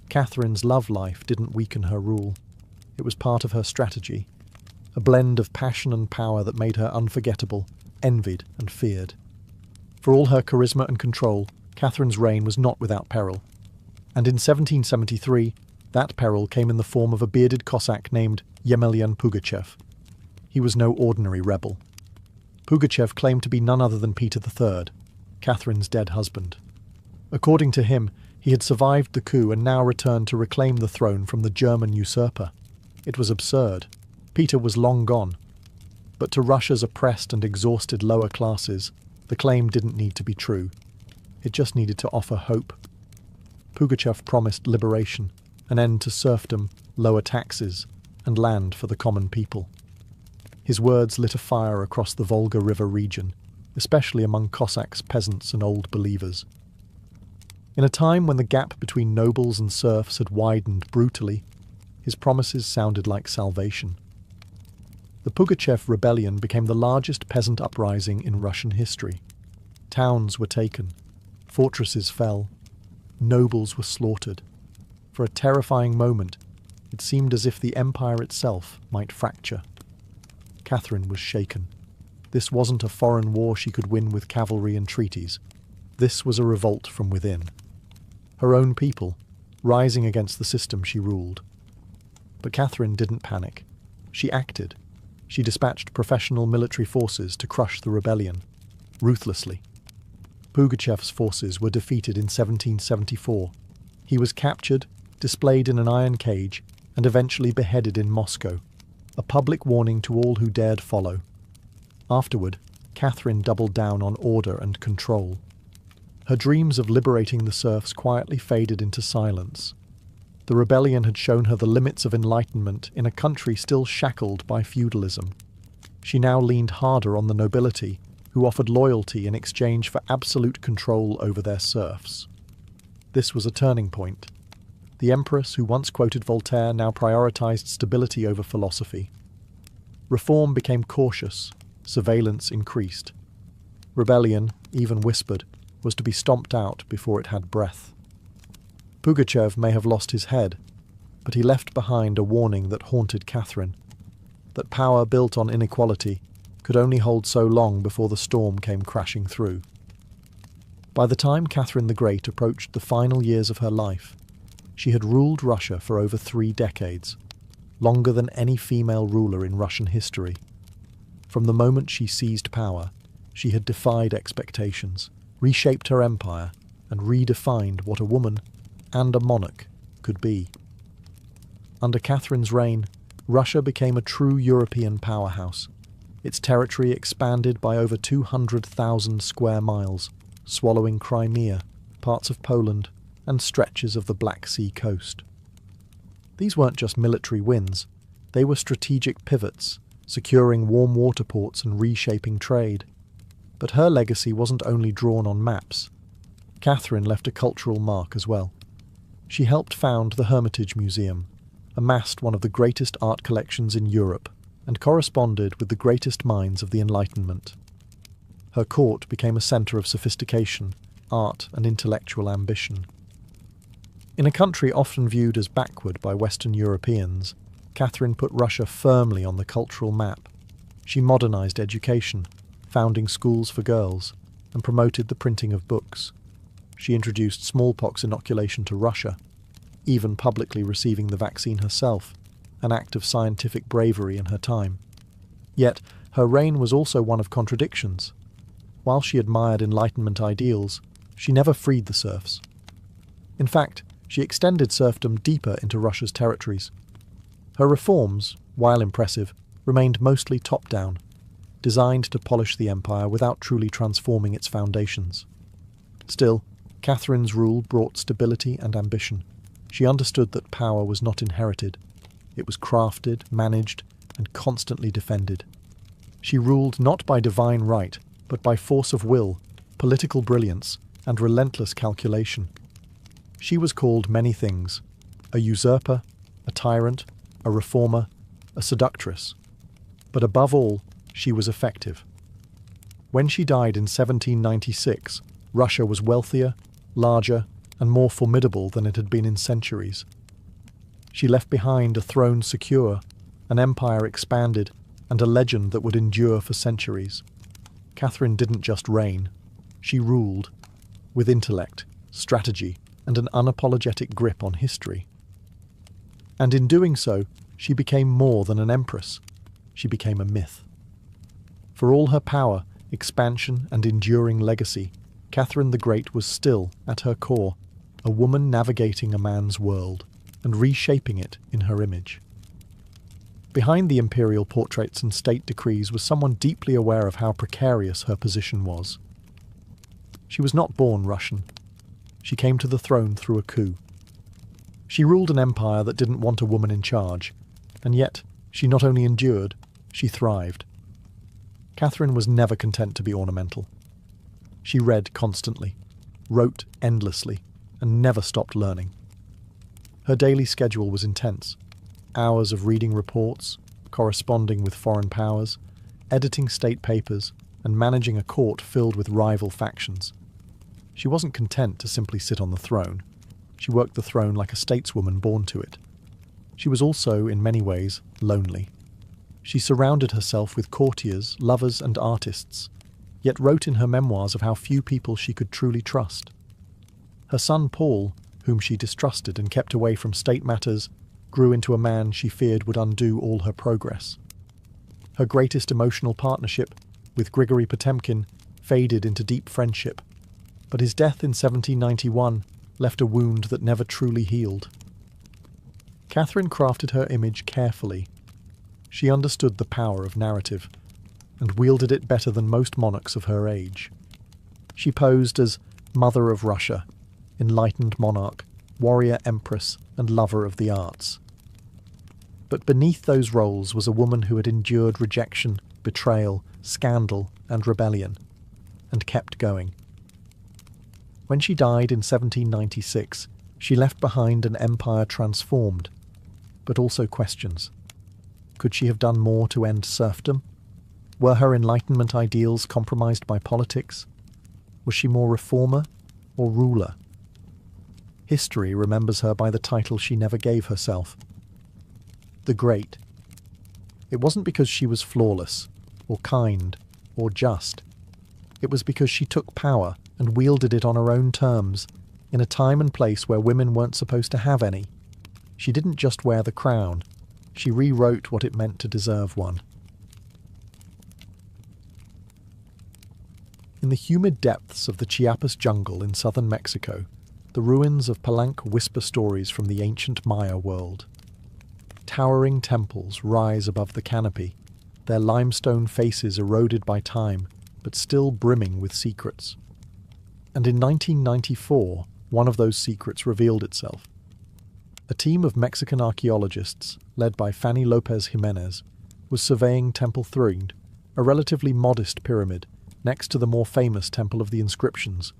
Catherine's love life didn't weaken her rule. It was part of her strategy, a blend of passion and power that made her unforgettable, envied and feared. For all her charisma and control, Catherine's reign was not without peril. And in 1773, that peril came in the form of a bearded Cossack named Yemelyan Pugachev. He was no ordinary rebel. Pugachev claimed to be none other than Peter III, Catherine's dead husband. According to him, he had survived the coup and now returned to reclaim the throne from the German usurper. It was absurd. Peter was long gone. But to Russia's oppressed and exhausted lower classes, the claim didn't need to be true. It just needed to offer hope. Pugachev promised liberation, an end to serfdom, lower taxes, and land for the common people. His words lit a fire across the Volga River region, especially among Cossacks, peasants, and old believers. In a time when the gap between nobles and serfs had widened brutally, his promises sounded like salvation. The Pugachev rebellion became the largest peasant uprising in Russian history. Towns were taken, fortresses fell, Nobles were slaughtered. For a terrifying moment, it seemed as if the empire itself might fracture. Catherine was shaken. This wasn't a foreign war she could win with cavalry and treaties. This was a revolt from within. Her own people, rising against the system she ruled. But Catherine didn't panic. She acted. She dispatched professional military forces to crush the rebellion, ruthlessly. Pugachev's forces were defeated in 1774. He was captured, displayed in an iron cage, and eventually beheaded in Moscow, a public warning to all who dared follow. Afterward, Catherine doubled down on order and control. Her dreams of liberating the serfs quietly faded into silence. The rebellion had shown her the limits of enlightenment in a country still shackled by feudalism. She now leaned harder on the nobility, who offered loyalty in exchange for absolute control over their serfs. This was a turning point. The empress who once quoted Voltaire now prioritized stability over philosophy. Reform became cautious, surveillance increased. Rebellion, even whispered, was to be stomped out before it had breath. Pugachev may have lost his head, but he left behind a warning that haunted Catherine, that power built on inequality could only hold so long before the storm came crashing through. By the time Catherine the Great approached the final years of her life, she had ruled Russia for over 3 decades, longer than any female ruler in Russian history. From the moment she seized power, she had defied expectations, reshaped her empire, and redefined what a woman and a monarch could be. Under Catherine's reign, Russia became a true European powerhouse. Its territory expanded by over 200,000 square miles, swallowing Crimea, parts of Poland, and stretches of the Black Sea coast. These weren't just military wins, they were strategic pivots, securing warm water ports and reshaping trade. But her legacy wasn't only drawn on maps. Catherine left a cultural mark as well. She helped found the Hermitage Museum, amassed one of the greatest art collections in Europe, and corresponded with the greatest minds of the Enlightenment. Her court became a centre of sophistication, art, and intellectual ambition. In a country often viewed as backward by Western Europeans, Catherine put Russia firmly on the cultural map. She modernised education, founding schools for girls, and promoted the printing of books. She introduced smallpox inoculation to Russia, even publicly receiving the vaccine herself, an act of scientific bravery in her time. Yet, her reign was also one of contradictions. While she admired Enlightenment ideals, she never freed the serfs. In fact, she extended serfdom deeper into Russia's territories. Her reforms, while impressive, remained mostly top-down, designed to polish the empire without truly transforming its foundations. Still, Catherine's rule brought stability and ambition. She understood that power was not inherited. It was crafted, managed, and constantly defended. She ruled not by divine right, but by force of will, political brilliance, and relentless calculation. She was called many things: a usurper, a tyrant, a reformer, a seductress. But above all, she was effective. When she died in 1796, Russia was wealthier, larger, and more formidable than it had been in centuries. She left behind a throne secure, an empire expanded, and a legend that would endure for centuries. Catherine didn't just reign, she ruled, with intellect, strategy, and an unapologetic grip on history. And in doing so, she became more than an empress. She became a myth. For all her power, expansion, and enduring legacy, Catherine the Great was still, at her core, a woman navigating a man's world and reshaping it in her image. Behind the imperial portraits and state decrees was someone deeply aware of how precarious her position was. She was not born Russian. She came to the throne through a coup. She ruled an empire that didn't want a woman in charge, and yet she not only endured, she thrived. Catherine was never content to be ornamental. She read constantly, wrote endlessly, and never stopped learning. Her daily schedule was intense. Hours of reading reports, corresponding with foreign powers, editing state papers, and managing a court filled with rival factions. She wasn't content to simply sit on the throne. She worked the throne like a stateswoman born to it. She was also, in many ways, lonely. She surrounded herself with courtiers, lovers, and artists, yet wrote in her memoirs of how few people she could truly trust. Her son Paul, whom she distrusted and kept away from state matters, grew into a man she feared would undo all her progress. Her greatest emotional partnership, with Grigory Potemkin, faded into deep friendship, but his death in 1791 left a wound that never truly healed. Catherine crafted her image carefully. She understood the power of narrative, and wielded it better than most monarchs of her age. She posed as Mother of Russia, enlightened monarch, warrior empress, and lover of the arts. But beneath those roles was a woman who had endured rejection, betrayal, scandal, and rebellion, and kept going. When she died in 1796, she left behind an empire transformed, but also questions. Could she have done more to end serfdom? Were her Enlightenment ideals compromised by politics? Was she more reformer or ruler? History remembers her by the title she never gave herself, the Great. It wasn't because she was flawless, or kind, or just. It was because she took power and wielded it on her own terms, in a time and place where women weren't supposed to have any. She didn't just wear the crown, she rewrote what it meant to deserve one. In the humid depths of the Chiapas jungle in southern Mexico, the ruins of Palenque whisper stories from the ancient Maya world. Towering temples rise above the canopy, their limestone faces eroded by time, but still brimming with secrets. And in 1994, one of those secrets revealed itself. A team of Mexican archaeologists, led by Fanny Lopez Jimenez, was surveying Temple Thrune, a relatively modest pyramid, next to the more famous Temple of the Inscriptions,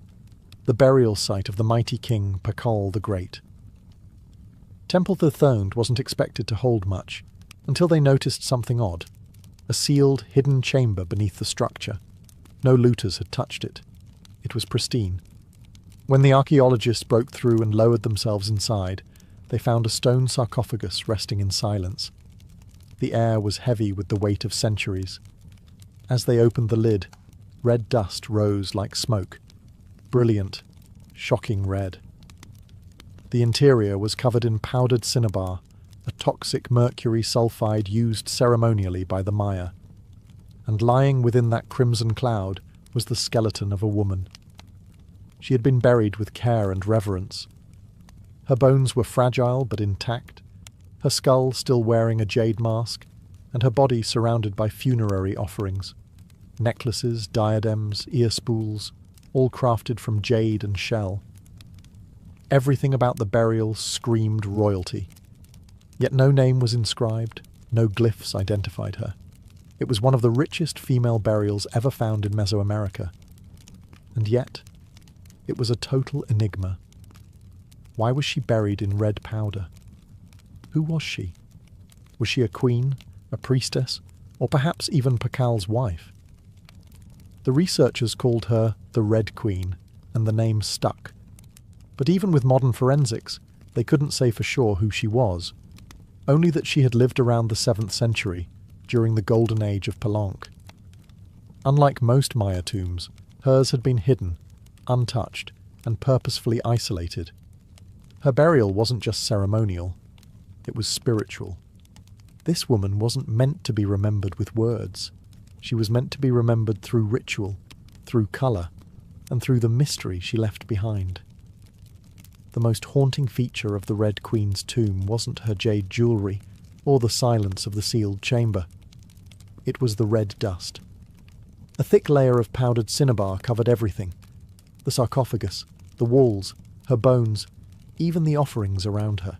the burial site of the mighty king Pakal the Great. Temple Thrune wasn't expected to hold much, until they noticed something odd, a sealed, hidden chamber beneath the structure. No looters had touched it. It was pristine. When the archaeologists broke through and lowered themselves inside, they found a stone sarcophagus resting in silence. The air was heavy with the weight of centuries. As they opened the lid, red dust rose like smoke. Brilliant, shocking red. The interior was covered in powdered cinnabar, a toxic mercury sulfide used ceremonially by the Maya. And lying within that crimson cloud was the skeleton of a woman. She had been buried with care and reverence. Her bones were fragile but intact, her skull still wearing a jade mask, and her body surrounded by funerary offerings. Necklaces, diadems, ear spools, all crafted from jade and shell. Everything about the burial screamed royalty. Yet no name was inscribed, no glyphs identified her. It was one of the richest female burials ever found in Mesoamerica. And yet, it was a total enigma. Why was she buried in red powder? Who was she? Was she a queen, a priestess, or perhaps even Pakal's wife? The researchers called her the Red Queen, and the name stuck. But even with modern forensics, they couldn't say for sure who she was, only that she had lived around the 7th century, during the golden age of Palenque. Unlike most Maya tombs, hers had been hidden, untouched, and purposefully isolated. Her burial wasn't just ceremonial, it was spiritual. This woman wasn't meant to be remembered with words. She was meant to be remembered through ritual, through colour, and through the mystery she left behind. The most haunting feature of the Red Queen's tomb wasn't her jade jewellery, or the silence of the sealed chamber. It was the red dust. A thick layer of powdered cinnabar covered everything. The sarcophagus, the walls, her bones, even the offerings around her.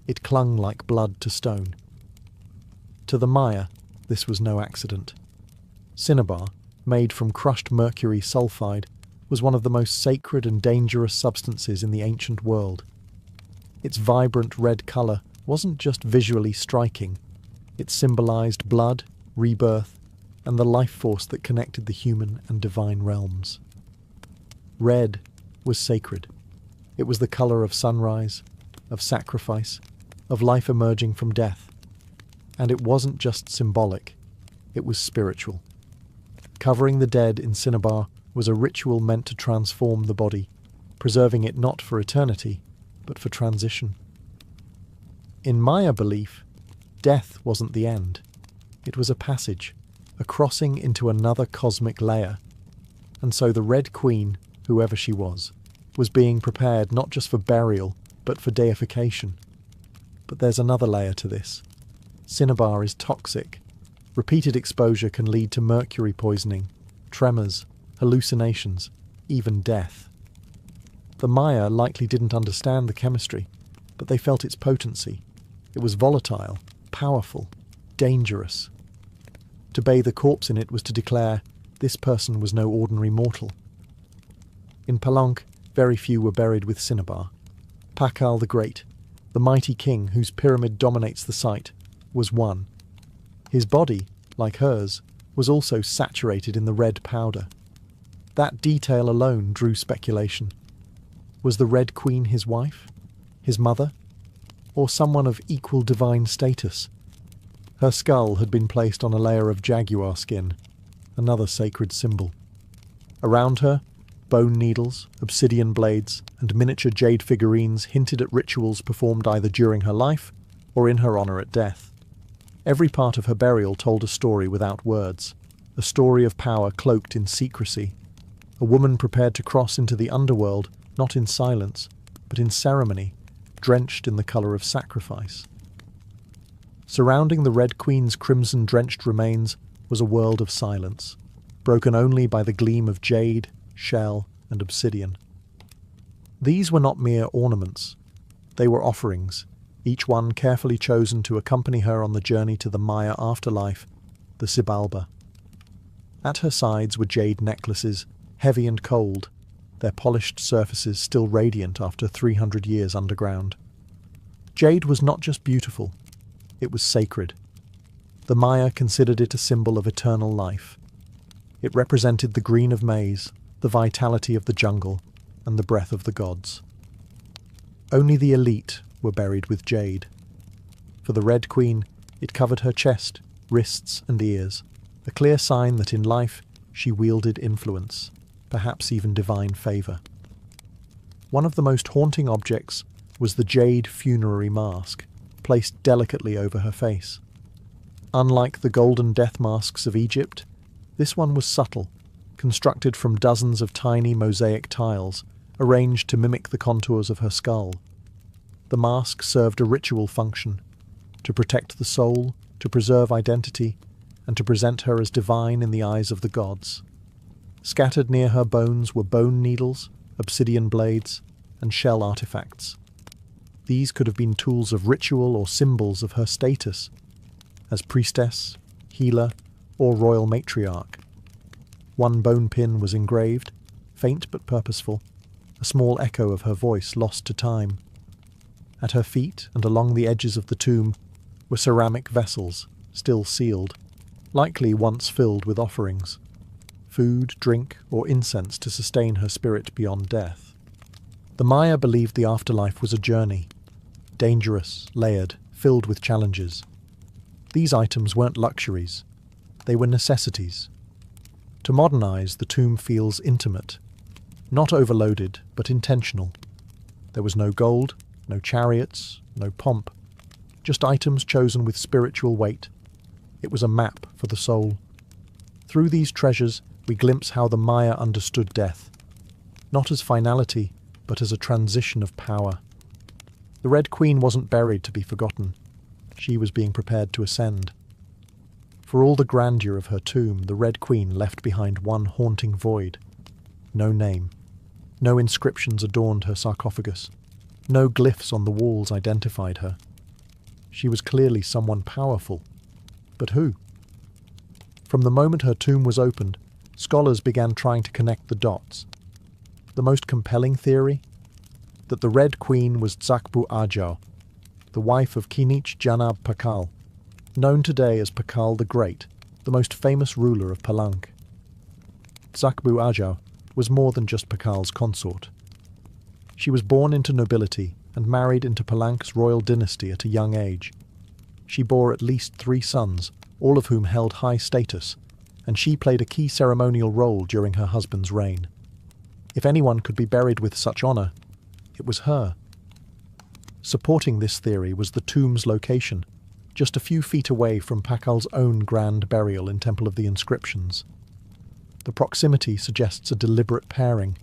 It clung like blood to stone. To the Maya, this was no accident. Cinnabar, made from crushed mercury sulfide, was one of the most sacred and dangerous substances in the ancient world. Its vibrant red colour wasn't just visually striking, it symbolised blood, rebirth, and the life force that connected the human and divine realms. Red was sacred. It was the colour of sunrise, of sacrifice, of life emerging from death. And it wasn't just symbolic, it was spiritual. Covering the dead in cinnabar was a ritual meant to transform the body, preserving it not for eternity, but for transition. In Maya belief, death wasn't the end. It was a passage, a crossing into another cosmic layer. And so the Red Queen, whoever she was being prepared not just for burial, but for deification. But there's another layer to this. Cinnabar is toxic. Repeated exposure can lead to mercury poisoning, tremors, hallucinations, even death. The Maya likely didn't understand the chemistry, but they felt its potency. It was volatile, powerful, dangerous. To bathe a corpse in it was to declare this person was no ordinary mortal. In Palenque, very few were buried with cinnabar. Pakal the Great, the mighty king whose pyramid dominates the site, was one. His body, like hers, was also saturated in the red powder. That detail alone drew speculation. Was the Red Queen his wife? His mother? Or someone of equal divine status? Her skull had been placed on a layer of jaguar skin, another sacred symbol. Around her, bone needles, obsidian blades, and miniature jade figurines hinted at rituals performed either during her life or in her honour at death. Every part of her burial told a story without words, a story of power cloaked in secrecy, a woman prepared to cross into the underworld, not in silence, but in ceremony, drenched in the colour of sacrifice. Surrounding the Red Queen's crimson-drenched remains was a world of silence, broken only by the gleam of jade, shell, and obsidian. These were not mere ornaments. They were offerings, each one carefully chosen to accompany her on the journey to the Maya afterlife, the Xibalba. At her sides were jade necklaces, heavy and cold, their polished surfaces still radiant after 300 years underground. Jade was not just beautiful, it was sacred. The Maya considered it a symbol of eternal life. It represented the green of maize, the vitality of the jungle, and the breath of the gods. Only the elite were buried with jade. For the Red Queen, it covered her chest, wrists, and ears, a clear sign that in life she wielded influence, perhaps even divine favour. One of the most haunting objects was the jade funerary mask, placed delicately over her face. Unlike the golden death masks of Egypt, this one was subtle, constructed from dozens of tiny mosaic tiles, arranged to mimic the contours of her skull. The mask served a ritual function, to protect the soul, to preserve identity, and to present her as divine in the eyes of the gods. Scattered near her bones were bone needles, obsidian blades, and shell artifacts. These could have been tools of ritual or symbols of her status, as priestess, healer, or royal matriarch. One bone pin was engraved, faint but purposeful, a small echo of her voice lost to time. At her feet and along the edges of the tomb were ceramic vessels, still sealed, likely once filled with offerings. Food, drink, or incense to sustain her spirit beyond death. The Maya believed the afterlife was a journey, dangerous, layered, filled with challenges. These items weren't luxuries, they were necessities. To modernize, the tomb feels intimate, not overloaded, but intentional. There was no gold, no chariots, no pomp, just items chosen with spiritual weight. It was a map for the soul. Through these treasures, we glimpse how the Maya understood death, not as finality, but as a transition of power. The Red Queen wasn't buried to be forgotten. She was being prepared to ascend. For all the grandeur of her tomb, the Red Queen left behind one haunting void. No name. No inscriptions adorned her sarcophagus. No glyphs on the walls identified her. She was clearly someone powerful. But who? From the moment her tomb was opened, scholars began trying to connect the dots. The most compelling theory? That the Red Queen was Zakbu Ajau, the wife of Kinich Janab Pakal, known today as Pakal the Great, the most famous ruler of Palenque. Zakbu Ajau was more than just Pakal's consort. She was born into nobility and married into Palank's royal dynasty at a young age. She bore at least 3 sons, all of whom held high status, and she played a key ceremonial role during her husband's reign. If anyone could be buried with such honour, it was her. Supporting this theory was the tomb's location, just a few feet away from Pakal's own grand burial in Temple of the Inscriptions. The proximity suggests a deliberate pairing,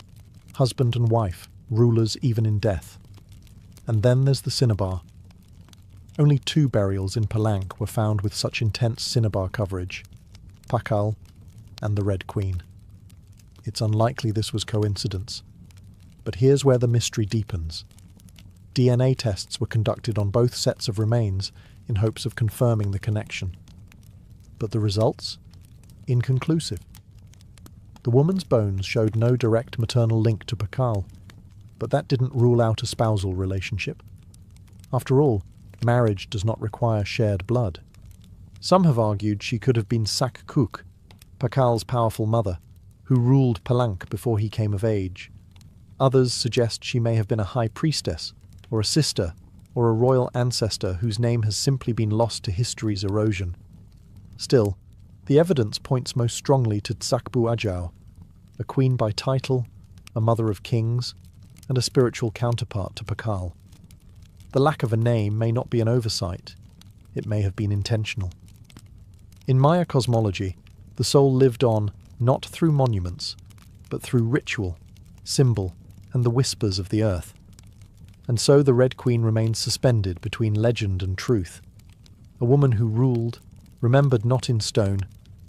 husband and wife, rulers even in death. And then there's the cinnabar. Only 2 burials in Palank were found with such intense cinnabar coverage, Pakal and the Red Queen. It's unlikely this was coincidence. But here's where the mystery deepens. DNA tests were conducted on both sets of remains in hopes of confirming the connection. But the results? Inconclusive. The woman's bones showed no direct maternal link to Pakal, but that didn't rule out a spousal relationship. After all, marriage does not require shared blood. Some have argued she could have been Sakkuk, Pakal's powerful mother, who ruled Palank before he came of age. Others suggest she may have been a high priestess, or a sister, or a royal ancestor whose name has simply been lost to history's erosion. Still, the evidence points most strongly to Tsakbu Ajau, a queen by title, a mother of kings, and a spiritual counterpart to Pakal. The lack of a name may not be an oversight. It may have been intentional. In Maya cosmology, the soul lived on not through monuments, but through ritual, symbol, and the whispers of the earth. And so the Red Queen remains suspended between legend and truth, a woman who ruled, remembered not in stone,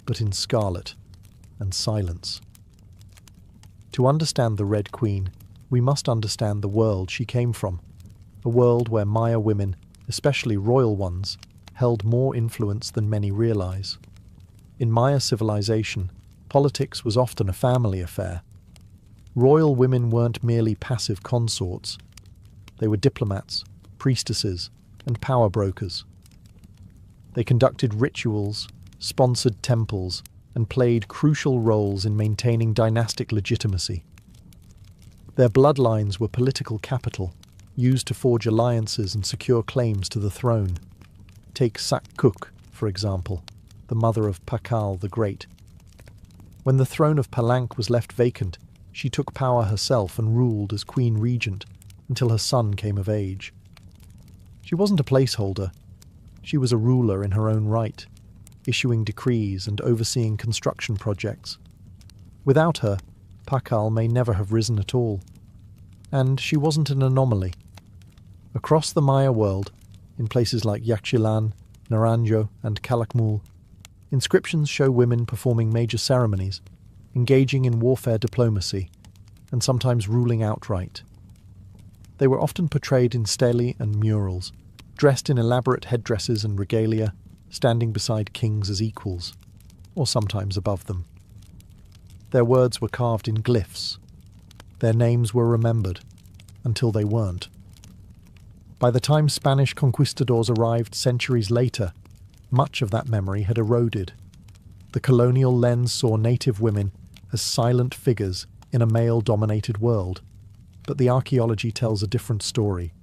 but in scarlet and silence. To understand the Red Queen, we must understand the world she came from, a world where Maya women, especially royal ones, held more influence than many realize. In Maya civilization, politics was often a family affair. Royal women weren't merely passive consorts. They were diplomats, priestesses, and power brokers. They conducted rituals, sponsored temples, and played crucial roles in maintaining dynastic legitimacy. Their bloodlines were political capital, used to forge alliances and secure claims to the throne. Take Sakkuk, for example, the mother of Pakal the Great. When the throne of Palank was left vacant, she took power herself and ruled as queen regent until her son came of age. She wasn't a placeholder. She was a ruler in her own right, issuing decrees and overseeing construction projects. Without her, Pakal may never have risen at all. And she wasn't an anomaly. Across the Maya world, in places like Yaxchilan, Naranjo, and Calakmul, inscriptions show women performing major ceremonies, engaging in warfare diplomacy, and sometimes ruling outright. They were often portrayed in stelae and murals, dressed in elaborate headdresses and regalia, standing beside kings as equals, or sometimes above them. Their words were carved in glyphs. Their names were remembered, until they weren't. By the time Spanish conquistadors arrived centuries later, much of that memory had eroded. The colonial lens saw native women as silent figures in a male-dominated world, but the archaeology tells a different story,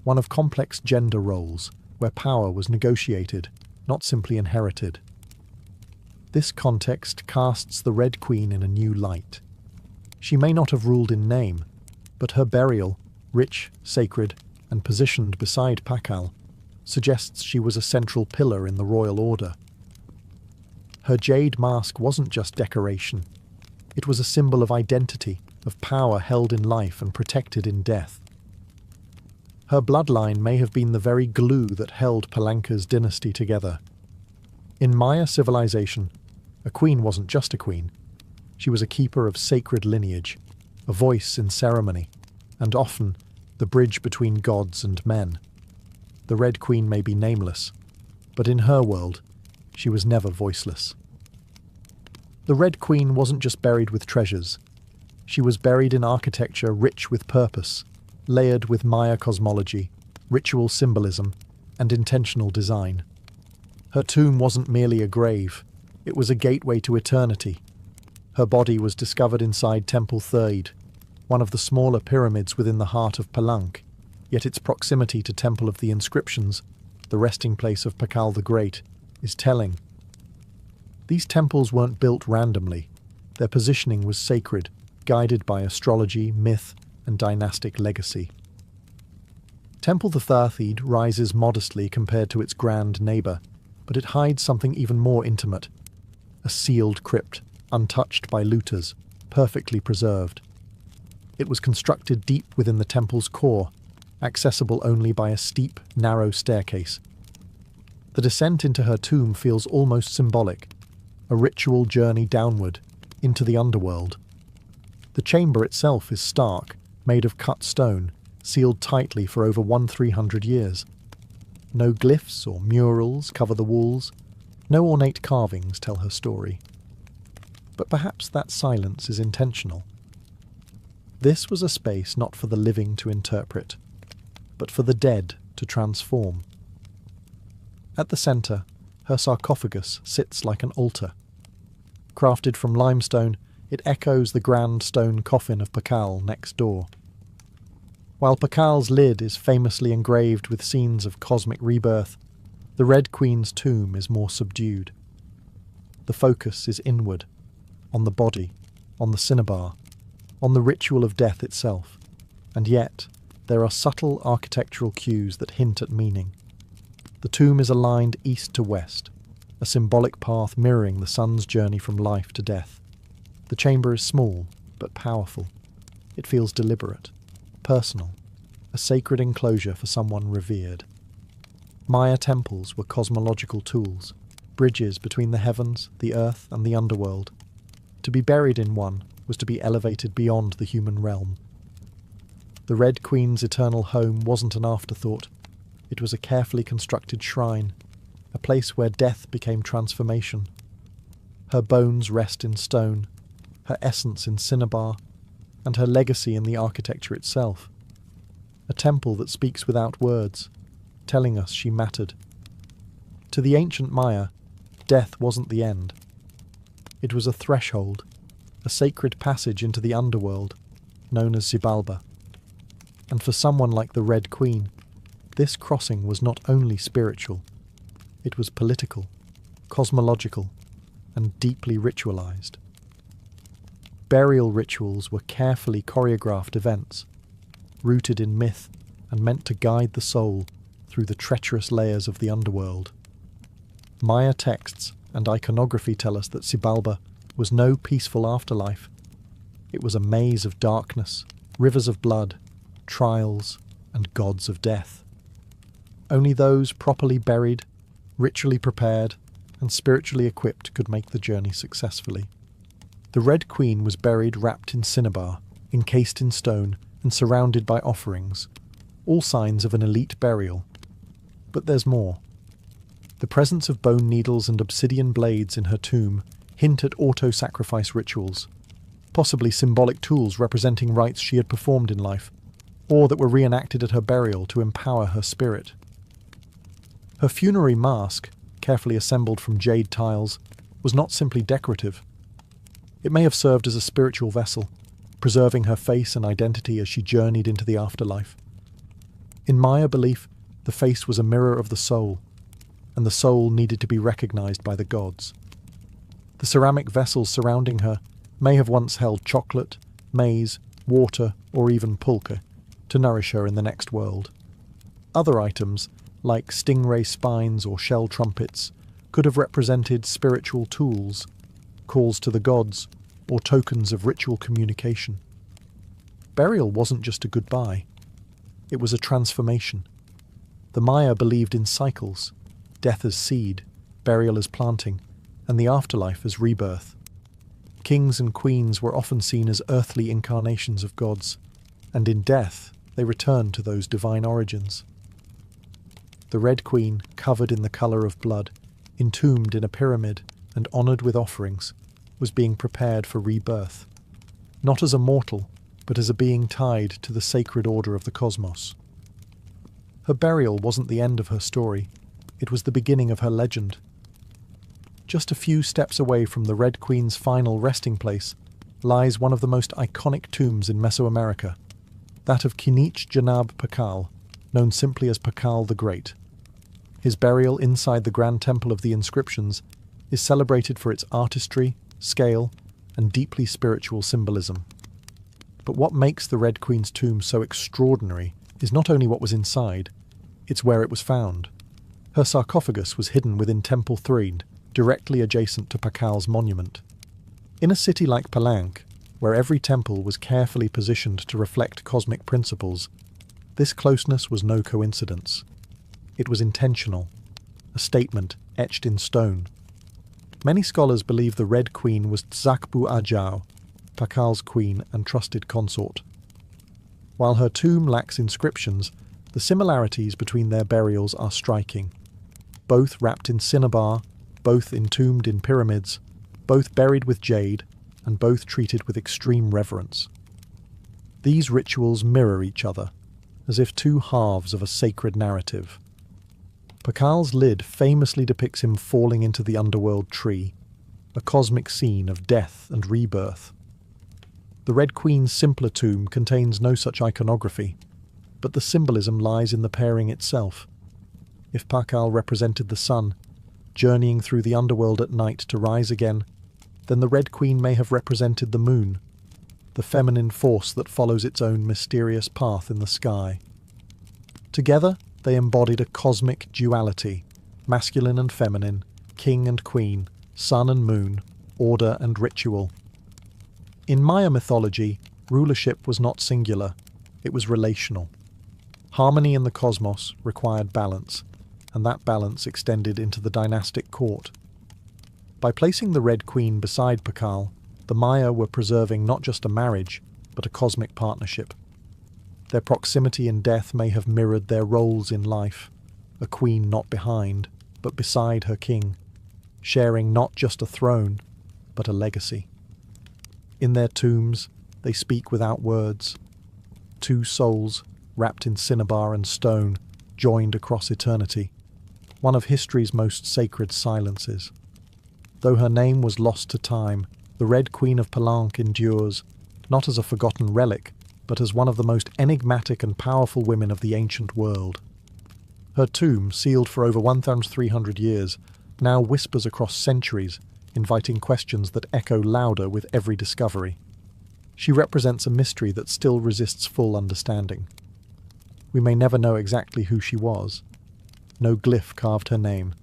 one of complex gender roles, where power was negotiated, not simply inherited. This context casts the Red Queen in a new light. She may not have ruled in name, but her burial, rich, sacred, and positioned beside Pakal, suggests she was a central pillar in the royal order. Her jade mask wasn't just decoration. It was a symbol of identity, of power held in life and protected in death. Her bloodline may have been the very glue that held Palanka's dynasty together. In Maya civilization, a queen wasn't just a queen. She was a keeper of sacred lineage, a voice in ceremony, and often the bridge between gods and men. The Red Queen may be nameless, but in her world, she was never voiceless. The Red Queen wasn't just buried with treasures. She was buried in architecture rich with purpose, layered with Maya cosmology, ritual symbolism, and intentional design. Her tomb wasn't merely a grave, it was a gateway to eternity. Her body was discovered inside Temple Third, one of the smaller pyramids within the heart of Palenque, yet its proximity to Temple of the Inscriptions, the resting place of Pakal the Great, is telling. These temples weren't built randomly. Their positioning was sacred, guided by astrology, myth, and dynastic legacy. Temple the Thirthiid rises modestly compared to its grand neighbour, but it hides something even more intimate. A sealed crypt, untouched by looters, perfectly preserved. It was constructed deep within the temple's core, accessible only by a steep, narrow staircase. The descent into her tomb feels almost symbolic, a ritual journey downward, into the underworld. The chamber itself is stark, made of cut stone, sealed tightly for over 1,300 years. No glyphs or murals cover the walls, no ornate carvings tell her story. But perhaps that silence is intentional. This was a space not for the living to interpret, but for the dead to transform. At the centre, her sarcophagus sits like an altar. Crafted from limestone, it echoes the grand stone coffin of Pakal next door. While Pakal's lid is famously engraved with scenes of cosmic rebirth, the Red Queen's tomb is more subdued. The focus is inward, on the body, on the cinnabar, on the ritual of death itself, and yet there are subtle architectural cues that hint at meaning. The tomb is aligned east to west, a symbolic path mirroring the sun's journey from life to death. The chamber is small, but powerful. It feels deliberate, personal, a sacred enclosure for someone revered. Maya temples were cosmological tools, bridges between the heavens, the earth, and the underworld. To be buried in one was to be elevated beyond the human realm. The Red Queen's eternal home wasn't an afterthought. It was a carefully constructed shrine, a place where death became transformation. Her bones rest in stone, her essence in cinnabar, and her legacy in the architecture itself. A temple that speaks without words, telling us she mattered. To the ancient Maya, death wasn't the end. It was a threshold, a sacred passage into the underworld, known as Xibalba. And for someone like the Red Queen, this crossing was not only spiritual, it was political, cosmological, and deeply ritualized. Burial rituals were carefully choreographed events, rooted in myth and meant to guide the soul through the treacherous layers of the underworld. Maya texts and iconography tell us that Xibalba was no peaceful afterlife. It was a maze of darkness, rivers of blood, trials, and gods of death. Only those properly buried, ritually prepared, and spiritually equipped could make the journey successfully. The Red Queen was buried wrapped in cinnabar, encased in stone, and surrounded by offerings, all signs of an elite burial. But there's more. The presence of bone needles and obsidian blades in her tomb hint at auto-sacrifice rituals, possibly symbolic tools representing rites she had performed in life, or that were reenacted at her burial to empower her spirit. Her funerary mask, carefully assembled from jade tiles, was not simply decorative. It may have served as a spiritual vessel, preserving her face and identity as she journeyed into the afterlife. In Maya belief, the face was a mirror of the soul, and the soul needed to be recognized by the gods. The ceramic vessels surrounding her may have once held chocolate, maize, water, or even pulque, to nourish her in the next world. Other items, like stingray spines or shell trumpets, could have represented spiritual tools, calls to the gods, or tokens of ritual communication. Burial wasn't just a goodbye. It was a transformation. The Maya believed in cycles, death as seed, burial as planting, and the afterlife as rebirth. Kings and queens were often seen as earthly incarnations of gods, and in death they returned to those divine origins. The Red Queen, covered in the colour of blood, entombed in a pyramid and honoured with offerings, was being prepared for rebirth, not as a mortal, but as a being tied to the sacred order of the cosmos. Her burial wasn't the end of her story, it was the beginning of her legend. Just a few steps away from the Red Queen's final resting place, lies one of the most iconic tombs in Mesoamerica, that of Kinich Janab Pakal, known simply as Pakal the Great. His burial inside the Grand Temple of the Inscriptions is celebrated for its artistry, scale, and deeply spiritual symbolism. But what makes the Red Queen's tomb so extraordinary is not only what was inside, it's where it was found. Her sarcophagus was hidden within Temple 3, directly adjacent to Pakal's monument. In a city like Palenque, where every temple was carefully positioned to reflect cosmic principles, this closeness was no coincidence. It was intentional, a statement etched in stone. Many scholars believe the Red Queen was Tzakbu Ajao, Pakal's queen and trusted consort. While her tomb lacks inscriptions, the similarities between their burials are striking. Both wrapped in cinnabar, both entombed in pyramids, both buried with jade, and both treated with extreme reverence. These rituals mirror each other, as if two halves of a sacred narrative. Pakal's lid famously depicts him falling into the underworld tree, a cosmic scene of death and rebirth. The Red Queen's simpler tomb contains no such iconography, but the symbolism lies in the pairing itself. If Pakal represented the sun, journeying through the underworld at night to rise again, then the Red Queen may have represented the moon, the feminine force that follows its own mysterious path in the sky. Together, they embodied a cosmic duality, masculine and feminine, king and queen, sun and moon, order and ritual. In Maya mythology, rulership was not singular, it was relational. Harmony in the cosmos required balance, and that balance extended into the dynastic court. By placing the Red Queen beside Pakal, the Maya were preserving not just a marriage, but a cosmic partnership. Their proximity in death may have mirrored their roles in life, a queen not behind, but beside her king, sharing not just a throne, but a legacy. In their tombs, they speak without words. Two souls, wrapped in cinnabar and stone, joined across eternity, one of history's most sacred silences. Though her name was lost to time, the Red Queen of Palenque endures, not as a forgotten relic, but as one of the most enigmatic and powerful women of the ancient world. Her tomb, sealed for over 1,300 years, now whispers across centuries, inviting questions that echo louder with every discovery. She represents a mystery that still resists full understanding. We may never know exactly who she was. No glyph carved her name.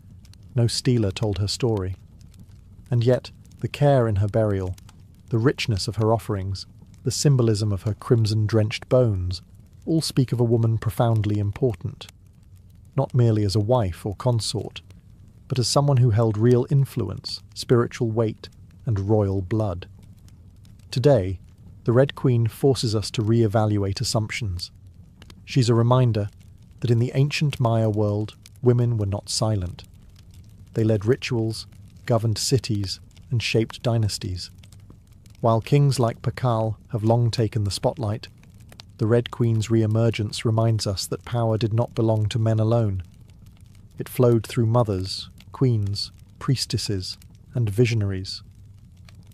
No stela told her story. And yet, the care in her burial, the richness of her offerings, the symbolism of her crimson-drenched bones, all speak of a woman profoundly important. Not merely as a wife or consort, but as someone who held real influence, spiritual weight, and royal blood. Today, the Red Queen forces us to re-evaluate assumptions. She's a reminder that in the ancient Maya world, women were not silent. They led rituals, governed cities, and shaped dynasties. While kings like Pakal have long taken the spotlight, the Red Queen's re-emergence reminds us that power did not belong to men alone. It flowed through mothers, queens, priestesses, and visionaries.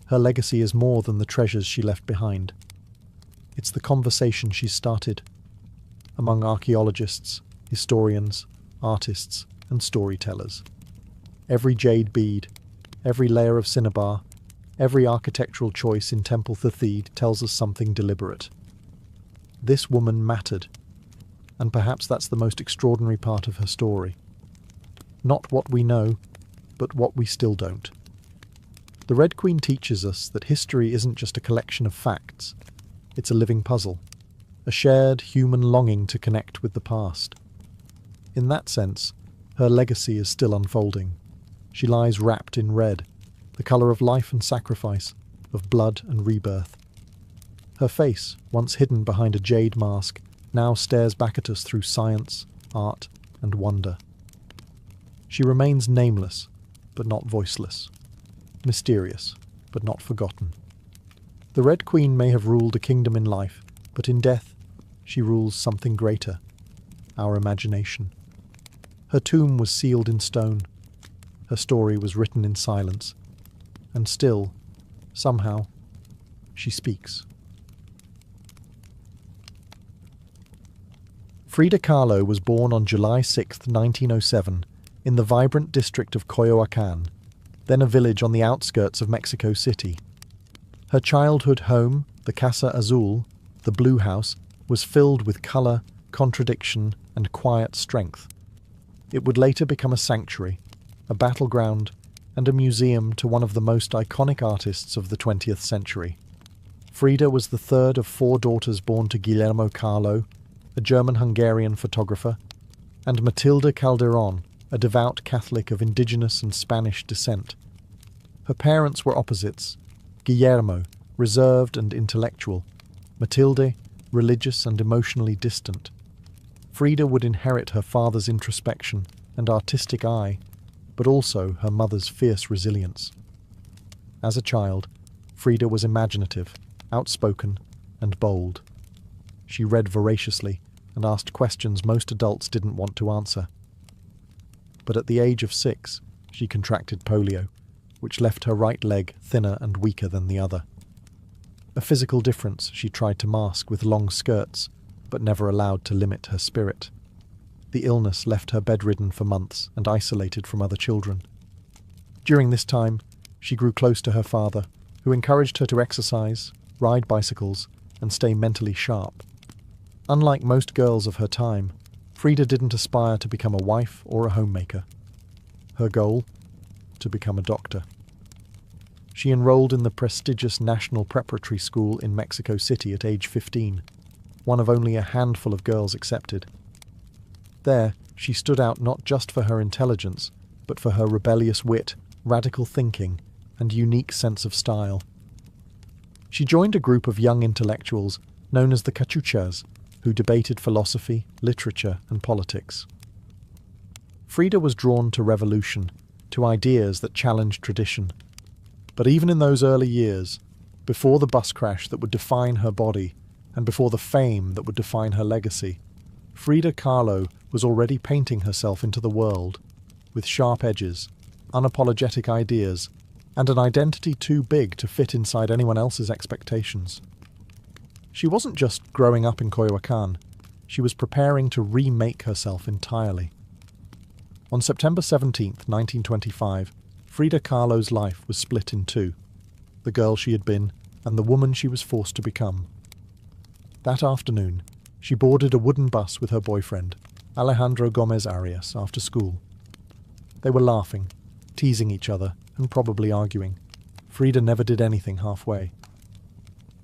Her legacy is more than the treasures she left behind. It's the conversation she started among archaeologists, historians, artists, and storytellers. Every jade bead, every layer of cinnabar, every architectural choice in Temple Thathid tells us something deliberate. This woman mattered, and perhaps that's the most extraordinary part of her story. Not what we know, but what we still don't. The Red Queen teaches us that history isn't just a collection of facts, it's a living puzzle, a shared human longing to connect with the past. In that sense, her legacy is still unfolding. She lies wrapped in red, the colour of life and sacrifice, of blood and rebirth. Her face, once hidden behind a jade mask, now stares back at us through science, art, and wonder. She remains nameless, but not voiceless. Mysterious, but not forgotten. The Red Queen may have ruled a kingdom in life, but in death, she rules something greater, our imagination. Her tomb was sealed in stone. Her story was written in silence. And still, somehow, she speaks. Frida Kahlo was born on July 6, 1907, in the vibrant district of Coyoacán, then a village on the outskirts of Mexico City. Her childhood home, the Casa Azul, the Blue House, was filled with colour, contradiction, and quiet strength. It would later become a sanctuary, a battleground, and a museum to one of the most iconic artists of the 20th century. Frida was the third of 4 daughters born to Guillermo Kahlo, a German-Hungarian photographer, and Matilde Calderón, a devout Catholic of indigenous and Spanish descent. Her parents were opposites: Guillermo, reserved and intellectual; Matilde, religious and emotionally distant. Frida would inherit her father's introspection and artistic eye, but also her mother's fierce resilience. As a child, Frida was imaginative, outspoken, and bold. She read voraciously and asked questions most adults didn't want to answer. But at the age of 6, she contracted polio, which left her right leg thinner and weaker than the other. A physical difference she tried to mask with long skirts, but never allowed to limit her spirit. The illness left her bedridden for months and isolated from other children. During this time, she grew close to her father, who encouraged her to exercise, ride bicycles, and stay mentally sharp. Unlike most girls of her time, Frida didn't aspire to become a wife or a homemaker. Her goal? To become a doctor. She enrolled in the prestigious National Preparatory School in Mexico City at age 15, one of only a handful of girls accepted. There, she stood out not just for her intelligence, but for her rebellious wit, radical thinking, and unique sense of style. She joined a group of young intellectuals known as the Cachuchas, who debated philosophy, literature, and politics. Frida was drawn to revolution, to ideas that challenged tradition. But even in those early years, before the bus crash that would define her body, and before the fame that would define her legacy, Frida Kahlo was already painting herself into the world, with sharp edges, unapologetic ideas, and an identity too big to fit inside anyone else's expectations. She wasn't just growing up in Coyoacán, she was preparing to remake herself entirely. On September 17, 1925, Frida Kahlo's life was split in two: the girl she had been and the woman she was forced to become. That afternoon, she boarded a wooden bus with her boyfriend, Alejandro Gomez Arias, after school. They were laughing, teasing each other, and probably arguing. Frida never did anything halfway.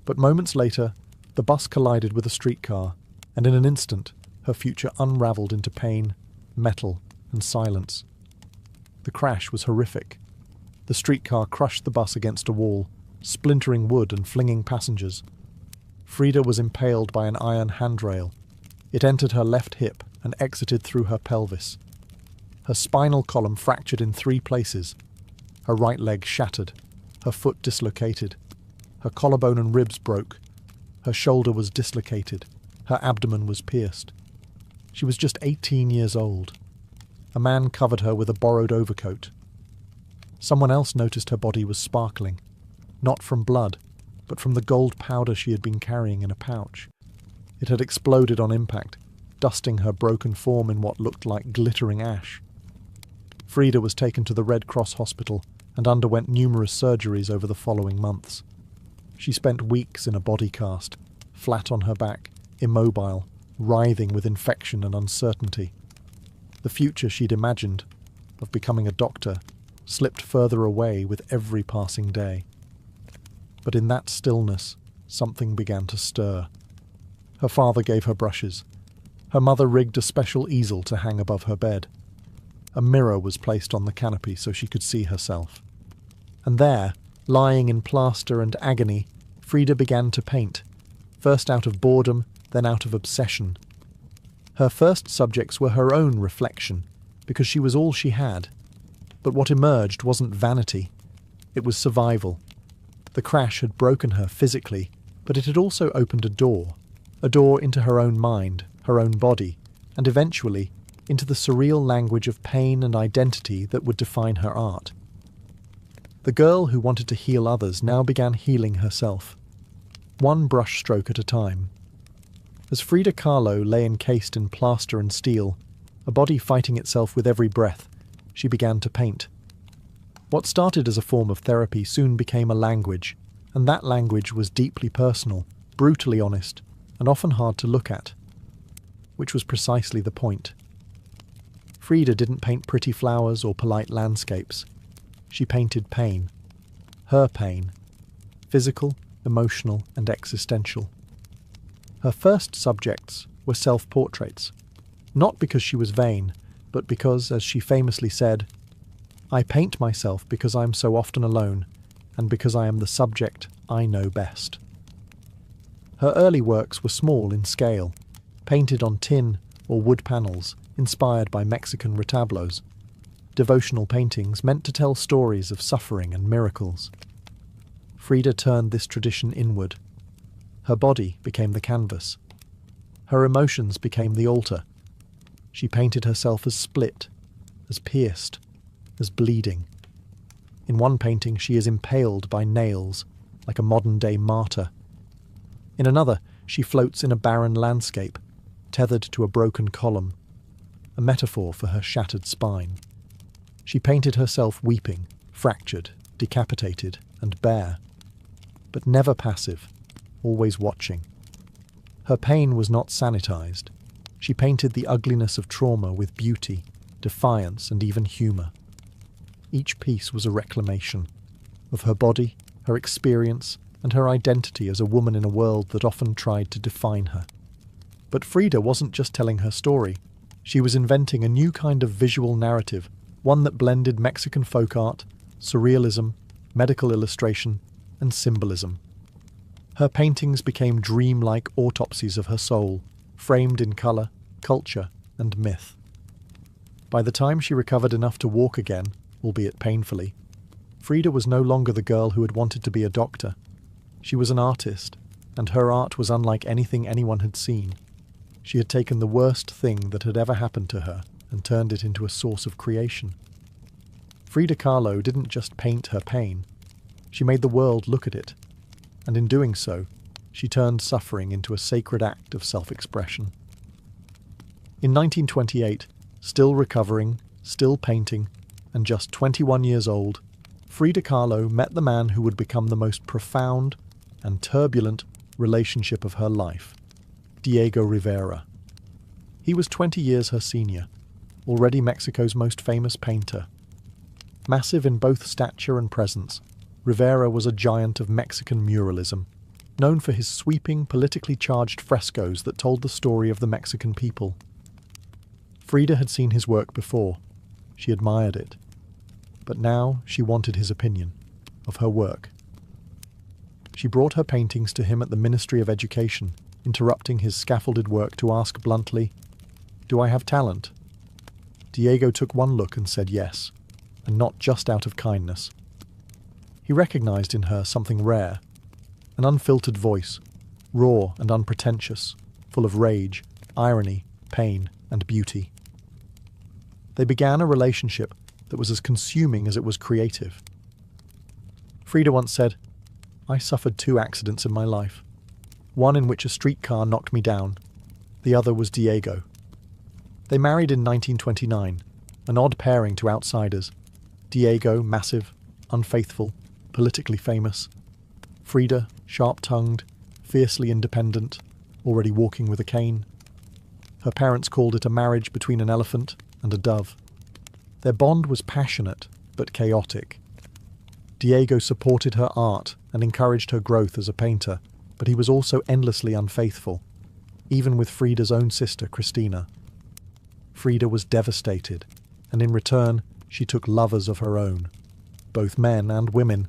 But moments later, the bus collided with a streetcar, and in an instant, her future unravelled into pain, metal, and silence. The crash was horrific. The streetcar crushed the bus against a wall, splintering wood and flinging passengers. Frida was impaled by an iron handrail. It entered her left hip and exited through her pelvis. Her spinal column fractured in 3 places. Her right leg shattered, her foot dislocated. Her collarbone and ribs broke. Her shoulder was dislocated. Her abdomen was pierced. She was just 18 years old. A man covered her with a borrowed overcoat. Someone else noticed her body was sparkling, not from blood, but from the gold powder she had been carrying in a pouch. It had exploded on impact, dusting her broken form in what looked like glittering ash. Frida was taken to the Red Cross hospital and underwent numerous surgeries over the following months. She spent weeks in a body cast, flat on her back, immobile, writhing with infection and uncertainty. The future she'd imagined, of becoming a doctor, slipped further away with every passing day. But in that stillness, something began to stir. Her father gave her brushes. Her mother rigged a special easel to hang above her bed. A mirror was placed on the canopy so she could see herself. And there, lying in plaster and agony, Frida began to paint, first out of boredom, then out of obsession. Her first subjects were her own reflection, because she was all she had. But what emerged wasn't vanity. It was survival. The crash had broken her physically, but it had also opened a door into her own mind, her own body, and eventually into the surreal language of pain and identity that would define her art. The girl who wanted to heal others now began healing herself. one brush stroke at a time. As Frida Kahlo lay encased in plaster and steel, a body fighting itself with every breath, she began to paint. What started as a form of therapy soon became a language, and that language was deeply personal, brutally honest, and often hard to look at. Which was precisely the point. Frida didn't paint pretty flowers or polite landscapes. She painted pain. Her pain. Physical, emotional, and existential. Her first subjects were self-portraits, not because she was vain, but because, as she famously said, "I paint myself because I am so often alone, and because I am the subject I know best." Her early works were small in scale, painted on tin or wood panels, inspired by Mexican retablos, devotional paintings meant to tell stories of suffering and miracles. Frida turned this tradition inward. Her body became the canvas. Her emotions became the altar. She painted herself as split, as pierced, as bleeding. In one painting she is impaled by nails, like a modern-day martyr. In another, she floats in a barren landscape, tethered to a broken column, a metaphor for her shattered spine. She painted herself weeping, fractured, decapitated, and bare, but never passive, always watching. Her pain was not sanitized. She painted the ugliness of trauma with beauty, defiance, and even humor. Each piece was a reclamation of her body, her experience, and her identity as a woman in a world that often tried to define her. But Frida wasn't just telling her story. She was inventing a new kind of visual narrative, one that blended Mexican folk art, surrealism, medical illustration, and symbolism. Her paintings became dreamlike autopsies of her soul, framed in color, culture, and myth. By the time she recovered enough to walk again, albeit painfully, Frida was no longer the girl who had wanted to be a doctor. She was an artist, and her art was unlike anything anyone had seen. She had taken the worst thing that had ever happened to her and turned it into a source of creation. Frida Kahlo didn't just paint her pain. She made the world look at it, and in doing so, she turned suffering into a sacred act of self-expression. In 1928, still recovering, still painting, and just 21 years old, Frida Kahlo met the man who would become the most profound and turbulent relationship of her life, Diego Rivera. He was 20 years her senior, already Mexico's most famous painter. Massive in both stature and presence, Rivera was a giant of Mexican muralism, known for his sweeping, politically charged frescoes that told the story of the Mexican people. Frida had seen his work before. She admired it. But now she wanted his opinion of her work. She brought her paintings to him at the Ministry of Education, interrupting his scaffolded work to ask bluntly, "Do I have talent?" Diego took one look and said yes, and not just out of kindness. He recognized in her something rare, an unfiltered voice, raw and unpretentious, full of rage, irony, pain, and beauty. They began a relationship that was as consuming as it was creative. Frida once said, "I suffered 2 accidents in my life, one in which a streetcar knocked me down, the other was Diego." They married in 1929, an odd pairing to outsiders. Diego, massive, unfaithful, politically famous. Frida, sharp-tongued, fiercely independent, already walking with a cane. Her parents called it a marriage between an elephant and a dove. Their bond was passionate, but chaotic. Diego supported her art and encouraged her growth as a painter, but he was also endlessly unfaithful, even with Frida's own sister, Cristina. Frida was devastated, and in return, she took lovers of her own, both men and women,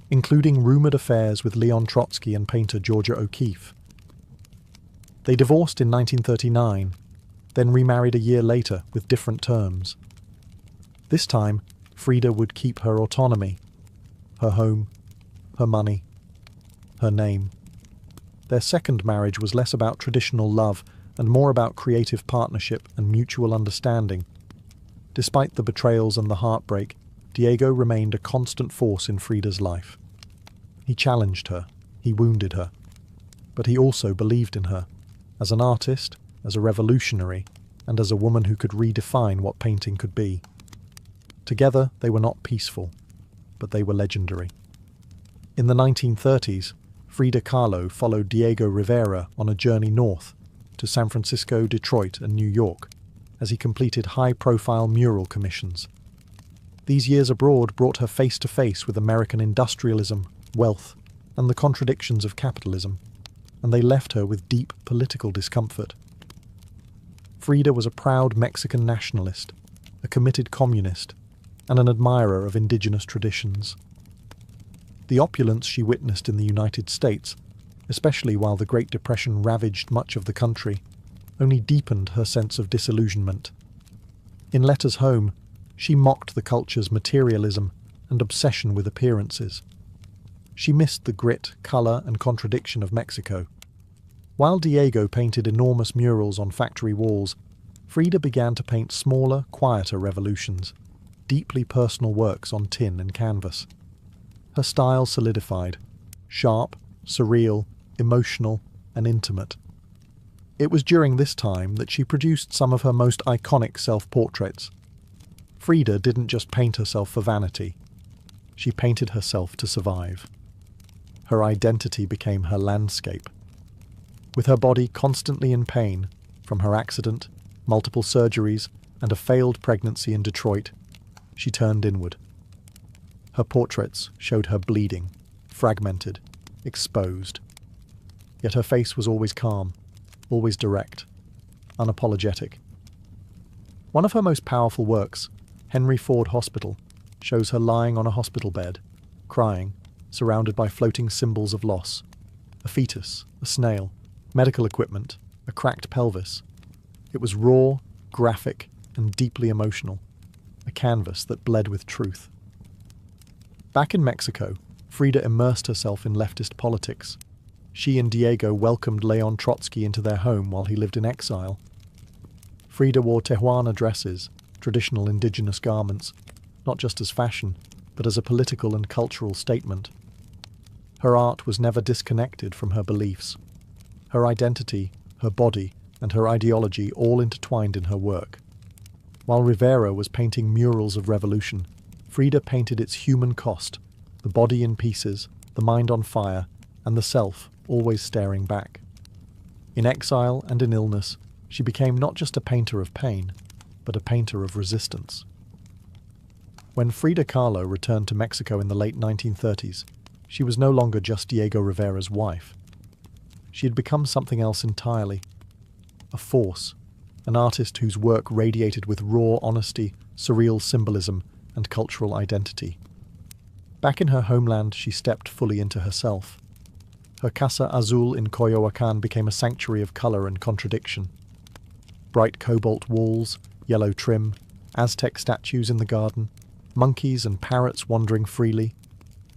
including rumoured affairs with Leon Trotsky and painter Georgia O'Keeffe. They divorced in 1939, then remarried a year later with different terms. This time, Frida would keep her autonomy, her home, her money, her name. Their second marriage was less about traditional love and more about creative partnership and mutual understanding. Despite the betrayals and the heartbreak, Diego remained a constant force in Frida's life. He challenged her, he wounded her, But he also believed in her, as an artist, as a revolutionary, and as a woman who could redefine what painting could be. Together, they were not peaceful, but they were legendary. In the 1930s, Frida Kahlo followed Diego Rivera on a journey north to San Francisco, Detroit, and New York as he completed high-profile mural commissions. These years abroad brought her face to face with American industrialism, wealth, and the contradictions of capitalism, and they left her with deep political discomfort. Frida was a proud Mexican nationalist, a committed communist, and an admirer of indigenous traditions. The opulence she witnessed in the United States, especially while the Great Depression ravaged much of the country, only deepened her sense of disillusionment. In letters home, she mocked the culture's materialism and obsession with appearances. She missed the grit, colour, and contradiction of Mexico. While Diego painted enormous murals on factory walls, Frida began to paint smaller, quieter revolutions, deeply personal works on tin and canvas. Her style solidified, sharp, surreal, emotional, and intimate. It was during this time that she produced some of her most iconic self-portraits. Frida didn't just paint herself for vanity. She painted herself to survive. Her identity became her landscape. With her body constantly in pain, from her accident, multiple surgeries, and a failed pregnancy in Detroit, she turned inward. Her portraits showed her bleeding, fragmented, exposed. Yet her face was always calm, always direct, unapologetic. One of her most powerful works, Henry Ford Hospital, shows her lying on a hospital bed, crying, surrounded by floating symbols of loss. A fetus, a snail, medical equipment, a cracked pelvis. It was raw, graphic, and deeply emotional, a canvas that bled with truth. Back in Mexico, Frida immersed herself in leftist politics. She and Diego welcomed Leon Trotsky into their home while he lived in exile. Frida wore Tijuana dresses, traditional indigenous garments, not just as fashion, but as a political and cultural statement. Her art was never disconnected from her beliefs. Her identity, her body, and her ideology all intertwined in her work. While Rivera was painting murals of revolution, Frida painted its human cost, the body in pieces, the mind on fire, and the self always staring back. In exile and in illness, she became not just a painter of pain, but a painter of resistance. When Frida Kahlo returned to Mexico in the late 1930s, she was no longer just Diego Rivera's wife. She had become something else entirely. A force, an artist whose work radiated with raw honesty, surreal symbolism, and cultural identity. Back in her homeland, she stepped fully into herself. Her Casa Azul in Coyoacán became a sanctuary of colour and contradiction. Bright cobalt walls, yellow trim, Aztec statues in the garden, monkeys and parrots wandering freely.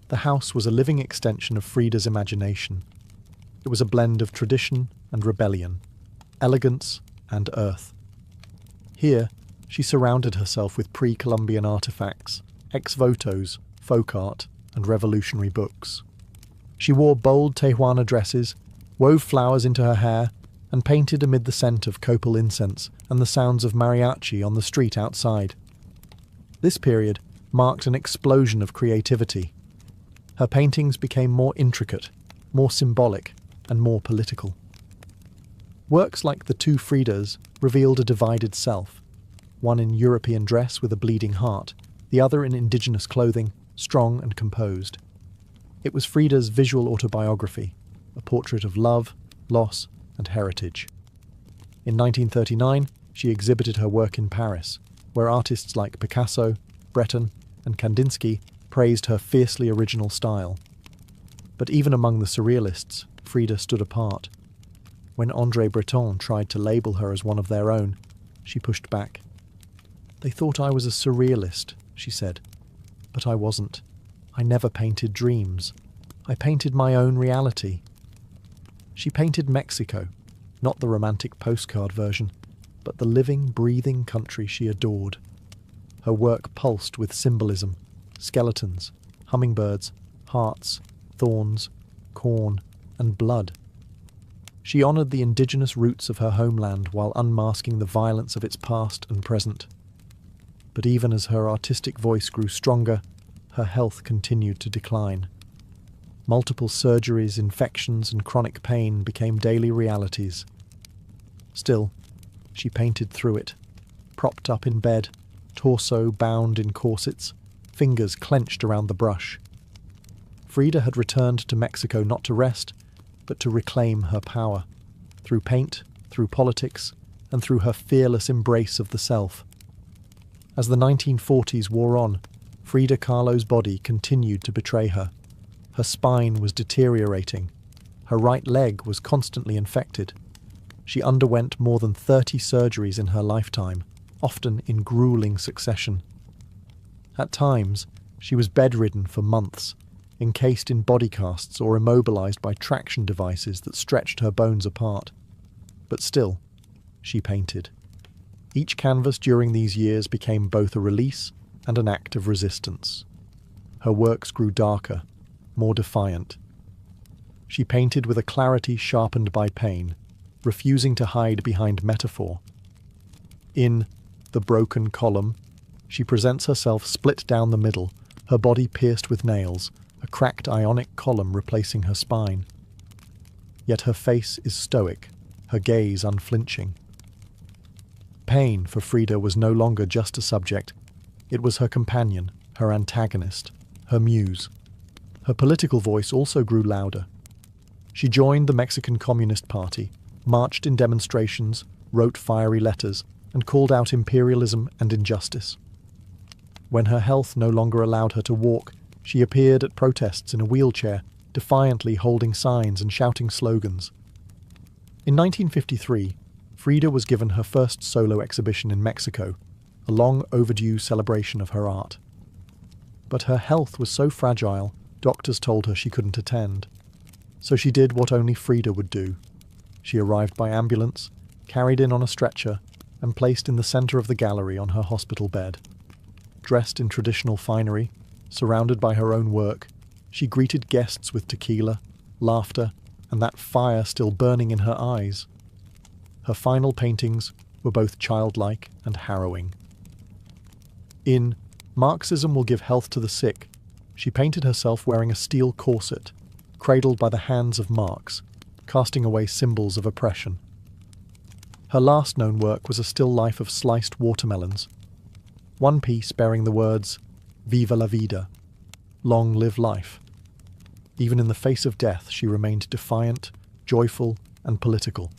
The house was a living extension of Frida's imagination. It was a blend of tradition and rebellion, elegance and earth. Here, she surrounded herself with pre-Columbian artifacts, ex-votos, folk art, and revolutionary books. She wore bold Tijuana dresses, wove flowers into her hair, and painted amid the scent of copal incense and the sounds of mariachi on the street outside. This period marked an explosion of creativity. Her paintings became more intricate, more symbolic, and more political. Works like The Two Fridas revealed a divided self, one in European dress with a bleeding heart, the other in indigenous clothing, strong and composed. It was Frida's visual autobiography, a portrait of love, loss, and heritage. In 1939, she exhibited her work in Paris, where artists like Picasso, Breton, and Kandinsky praised her fiercely original style. But even among the surrealists, Frida stood apart. When André Breton tried to label her as one of their own, she pushed back. "They thought I was a surrealist," she said. "But I wasn't. I never painted dreams. I painted my own reality." She painted Mexico, not the romantic postcard version, but the living, breathing country she adored. Her work pulsed with symbolism, skeletons, hummingbirds, hearts, thorns, corn, and blood. She honoured the indigenous roots of her homeland while unmasking the violence of its past and present. But even as her artistic voice grew stronger, her health continued to decline. Multiple surgeries, infections, and chronic pain became daily realities. Still, she painted through it, propped up in bed, torso bound in corsets, fingers clenched around the brush. Frida had returned to Mexico not to rest, but to reclaim her power, through paint, through politics, and through her fearless embrace of the self. As the 1940s wore on, Frida Kahlo's body continued to betray her. Her spine was deteriorating. Her right leg was constantly infected. She underwent more than 30 surgeries in her lifetime, often in grueling succession. At times, she was bedridden for months, encased in body casts or immobilized by traction devices that stretched her bones apart. But still, she painted. Each canvas during these years became both a release and an act of resistance. Her works grew darker, more defiant. She painted with a clarity sharpened by pain, refusing to hide behind metaphor. In The Broken Column, she presents herself split down the middle, her body pierced with nails, a cracked ionic column replacing her spine. Yet her face is stoic, her gaze unflinching. Pain for Frida was no longer just a subject. It was her companion, her antagonist, her muse. Her political voice also grew louder. She joined the Mexican Communist Party, marched in demonstrations, wrote fiery letters, and called out imperialism and injustice. When her health no longer allowed her to walk, she appeared at protests in a wheelchair, defiantly holding signs and shouting slogans. In 1953, Frida was given her first solo exhibition in Mexico, a long overdue celebration of her art. But her health was so fragile, doctors told her she couldn't attend. So she did what only Frida would do. She arrived by ambulance, carried in on a stretcher, and placed in the centre of the gallery on her hospital bed. Dressed in traditional finery, surrounded by her own work, she greeted guests with tequila, laughter, and that fire still burning in her eyes. Her final paintings were both childlike and harrowing. In Marxism Will Give Health to the Sick, she painted herself wearing a steel corset, cradled by the hands of Marx, casting away symbols of oppression. Her last known work was a still life of sliced watermelons, one piece bearing the words, "Viva la vida," long live life. Even in the face of death, she remained defiant, joyful, and political.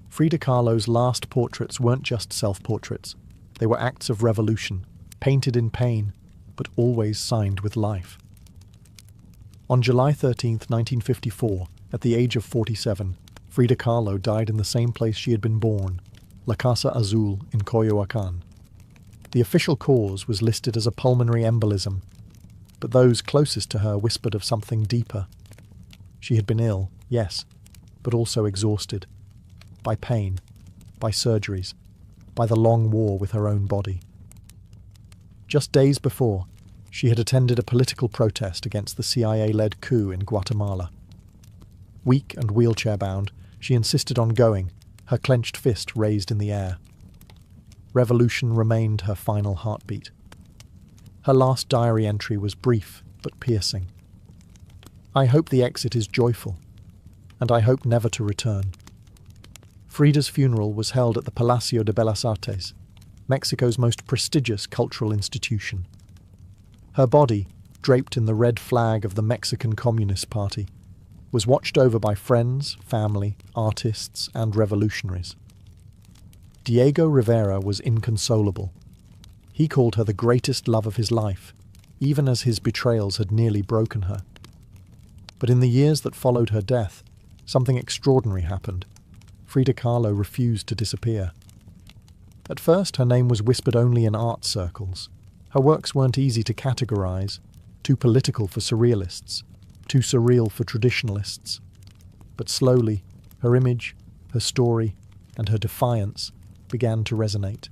Frida Kahlo's last portraits weren't just self-portraits. They were acts of revolution, painted in pain, but always signed with life. On July 13, 1954, at the age of 47, Frida Kahlo died in the same place she had been born, La Casa Azul in Coyoacán. The official cause was listed as a pulmonary embolism, but those closest to her whispered of something deeper. She had been ill, yes, but also exhausted. By pain, by surgeries, by the long war with her own body. Just days before, she had attended a political protest against the CIA-led coup in Guatemala. Weak and wheelchair-bound, she insisted on going, her clenched fist raised in the air. Revolution remained her final heartbeat. Her last diary entry was brief but piercing. "I hope the exit is joyful, and I hope never to return." Frida's funeral was held at the Palacio de Bellas Artes, Mexico's most prestigious cultural institution. Her body, draped in the red flag of the Mexican Communist Party, was watched over by friends, family, artists, and revolutionaries. Diego Rivera was inconsolable. He called her the greatest love of his life, even as his betrayals had nearly broken her. But in the years that followed her death, something extraordinary happened. Frida Kahlo refused to disappear. At first, her name was whispered only in art circles. Her works weren't easy to categorize, too political for surrealists, too surreal for traditionalists. But slowly, her image, her story, and her defiance began to resonate.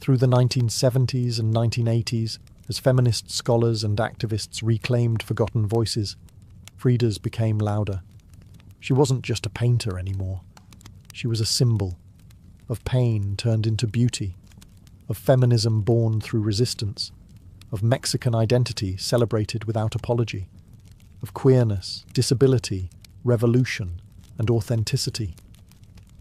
Through the 1970s and 1980s, as feminist scholars and activists reclaimed forgotten voices, Frida's became louder. She wasn't just a painter anymore. She was a symbol of pain turned into beauty, of feminism born through resistance, of Mexican identity celebrated without apology, of queerness, disability, revolution, and authenticity.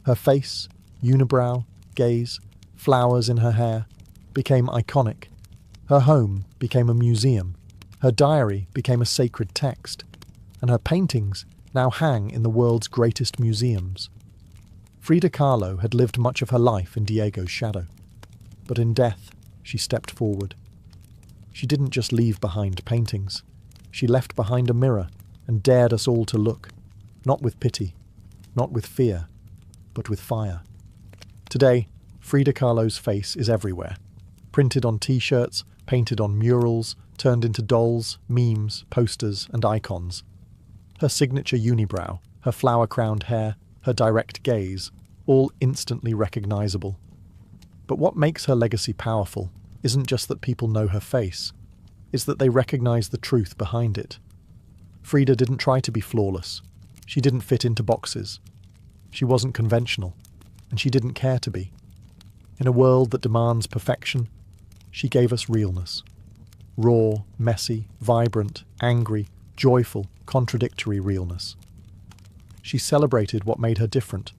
Her face, unibrow, gaze, flowers in her hair, became iconic. Her home became a museum. Her diary became a sacred text. And her paintings now hang in the world's greatest museums. Frida Kahlo had lived much of her life in Diego's shadow. But in death, she stepped forward. She didn't just leave behind paintings. She left behind a mirror and dared us all to look, not with pity, not with fear, but with fire. Today, Frida Kahlo's face is everywhere. Printed on t-shirts, painted on murals, turned into dolls, memes, posters, and icons. Her signature unibrow, her flower-crowned hair, her direct gaze, all instantly recognizable. But what makes her legacy powerful isn't just that people know her face, it's that they recognize the truth behind it. Frida didn't try to be flawless. She didn't fit into boxes. She wasn't conventional, and she didn't care to be. In a world that demands perfection, she gave us realness. Raw, messy, vibrant, angry, joyful, contradictory realness. She celebrated what made her different: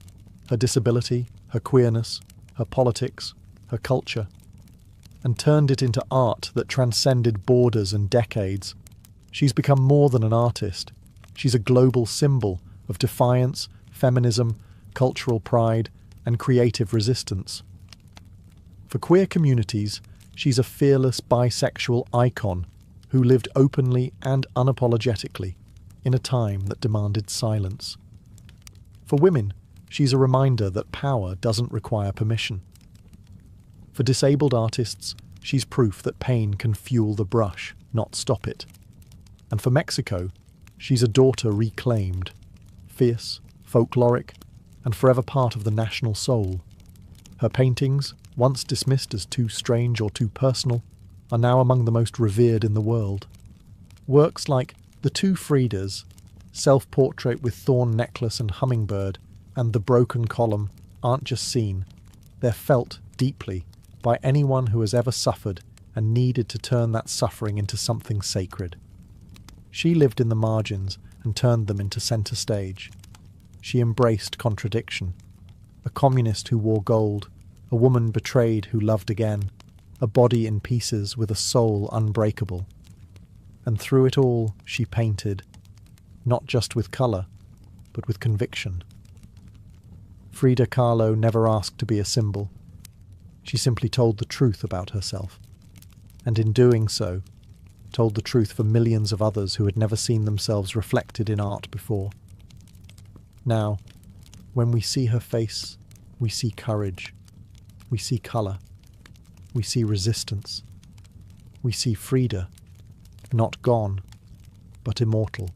her disability, her queerness, her politics, her culture, and turned it into art that transcended borders and decades. She's become more than an artist. She's a global symbol of defiance, feminism, cultural pride, and creative resistance. For queer communities, she's a fearless bisexual icon who lived openly and unapologetically in a time that demanded silence. For women, she's a reminder that power doesn't require permission. For disabled artists, she's proof that pain can fuel the brush, not stop it. And for Mexico, she's a daughter reclaimed, fierce, folkloric, and forever part of the national soul. Her paintings, once dismissed as too strange or too personal, are now among the most revered in the world. Works like The Two Fridas, Self-Portrait with Thorn Necklace and Hummingbird, and The Broken Column aren't just seen, they're felt deeply by anyone who has ever suffered and needed to turn that suffering into something sacred. She lived in the margins and turned them into centre stage. She embraced contradiction. A communist who wore gold, a woman betrayed who loved again, a body in pieces with a soul unbreakable. And through it all, she painted, not just with colour, but with conviction. Frida Kahlo never asked to be a symbol. She simply told the truth about herself, and in doing so, told the truth for millions of others who had never seen themselves reflected in art before. Now, when we see her face, we see courage, we see colour, we see resistance, we see Frida, not gone, but immortal.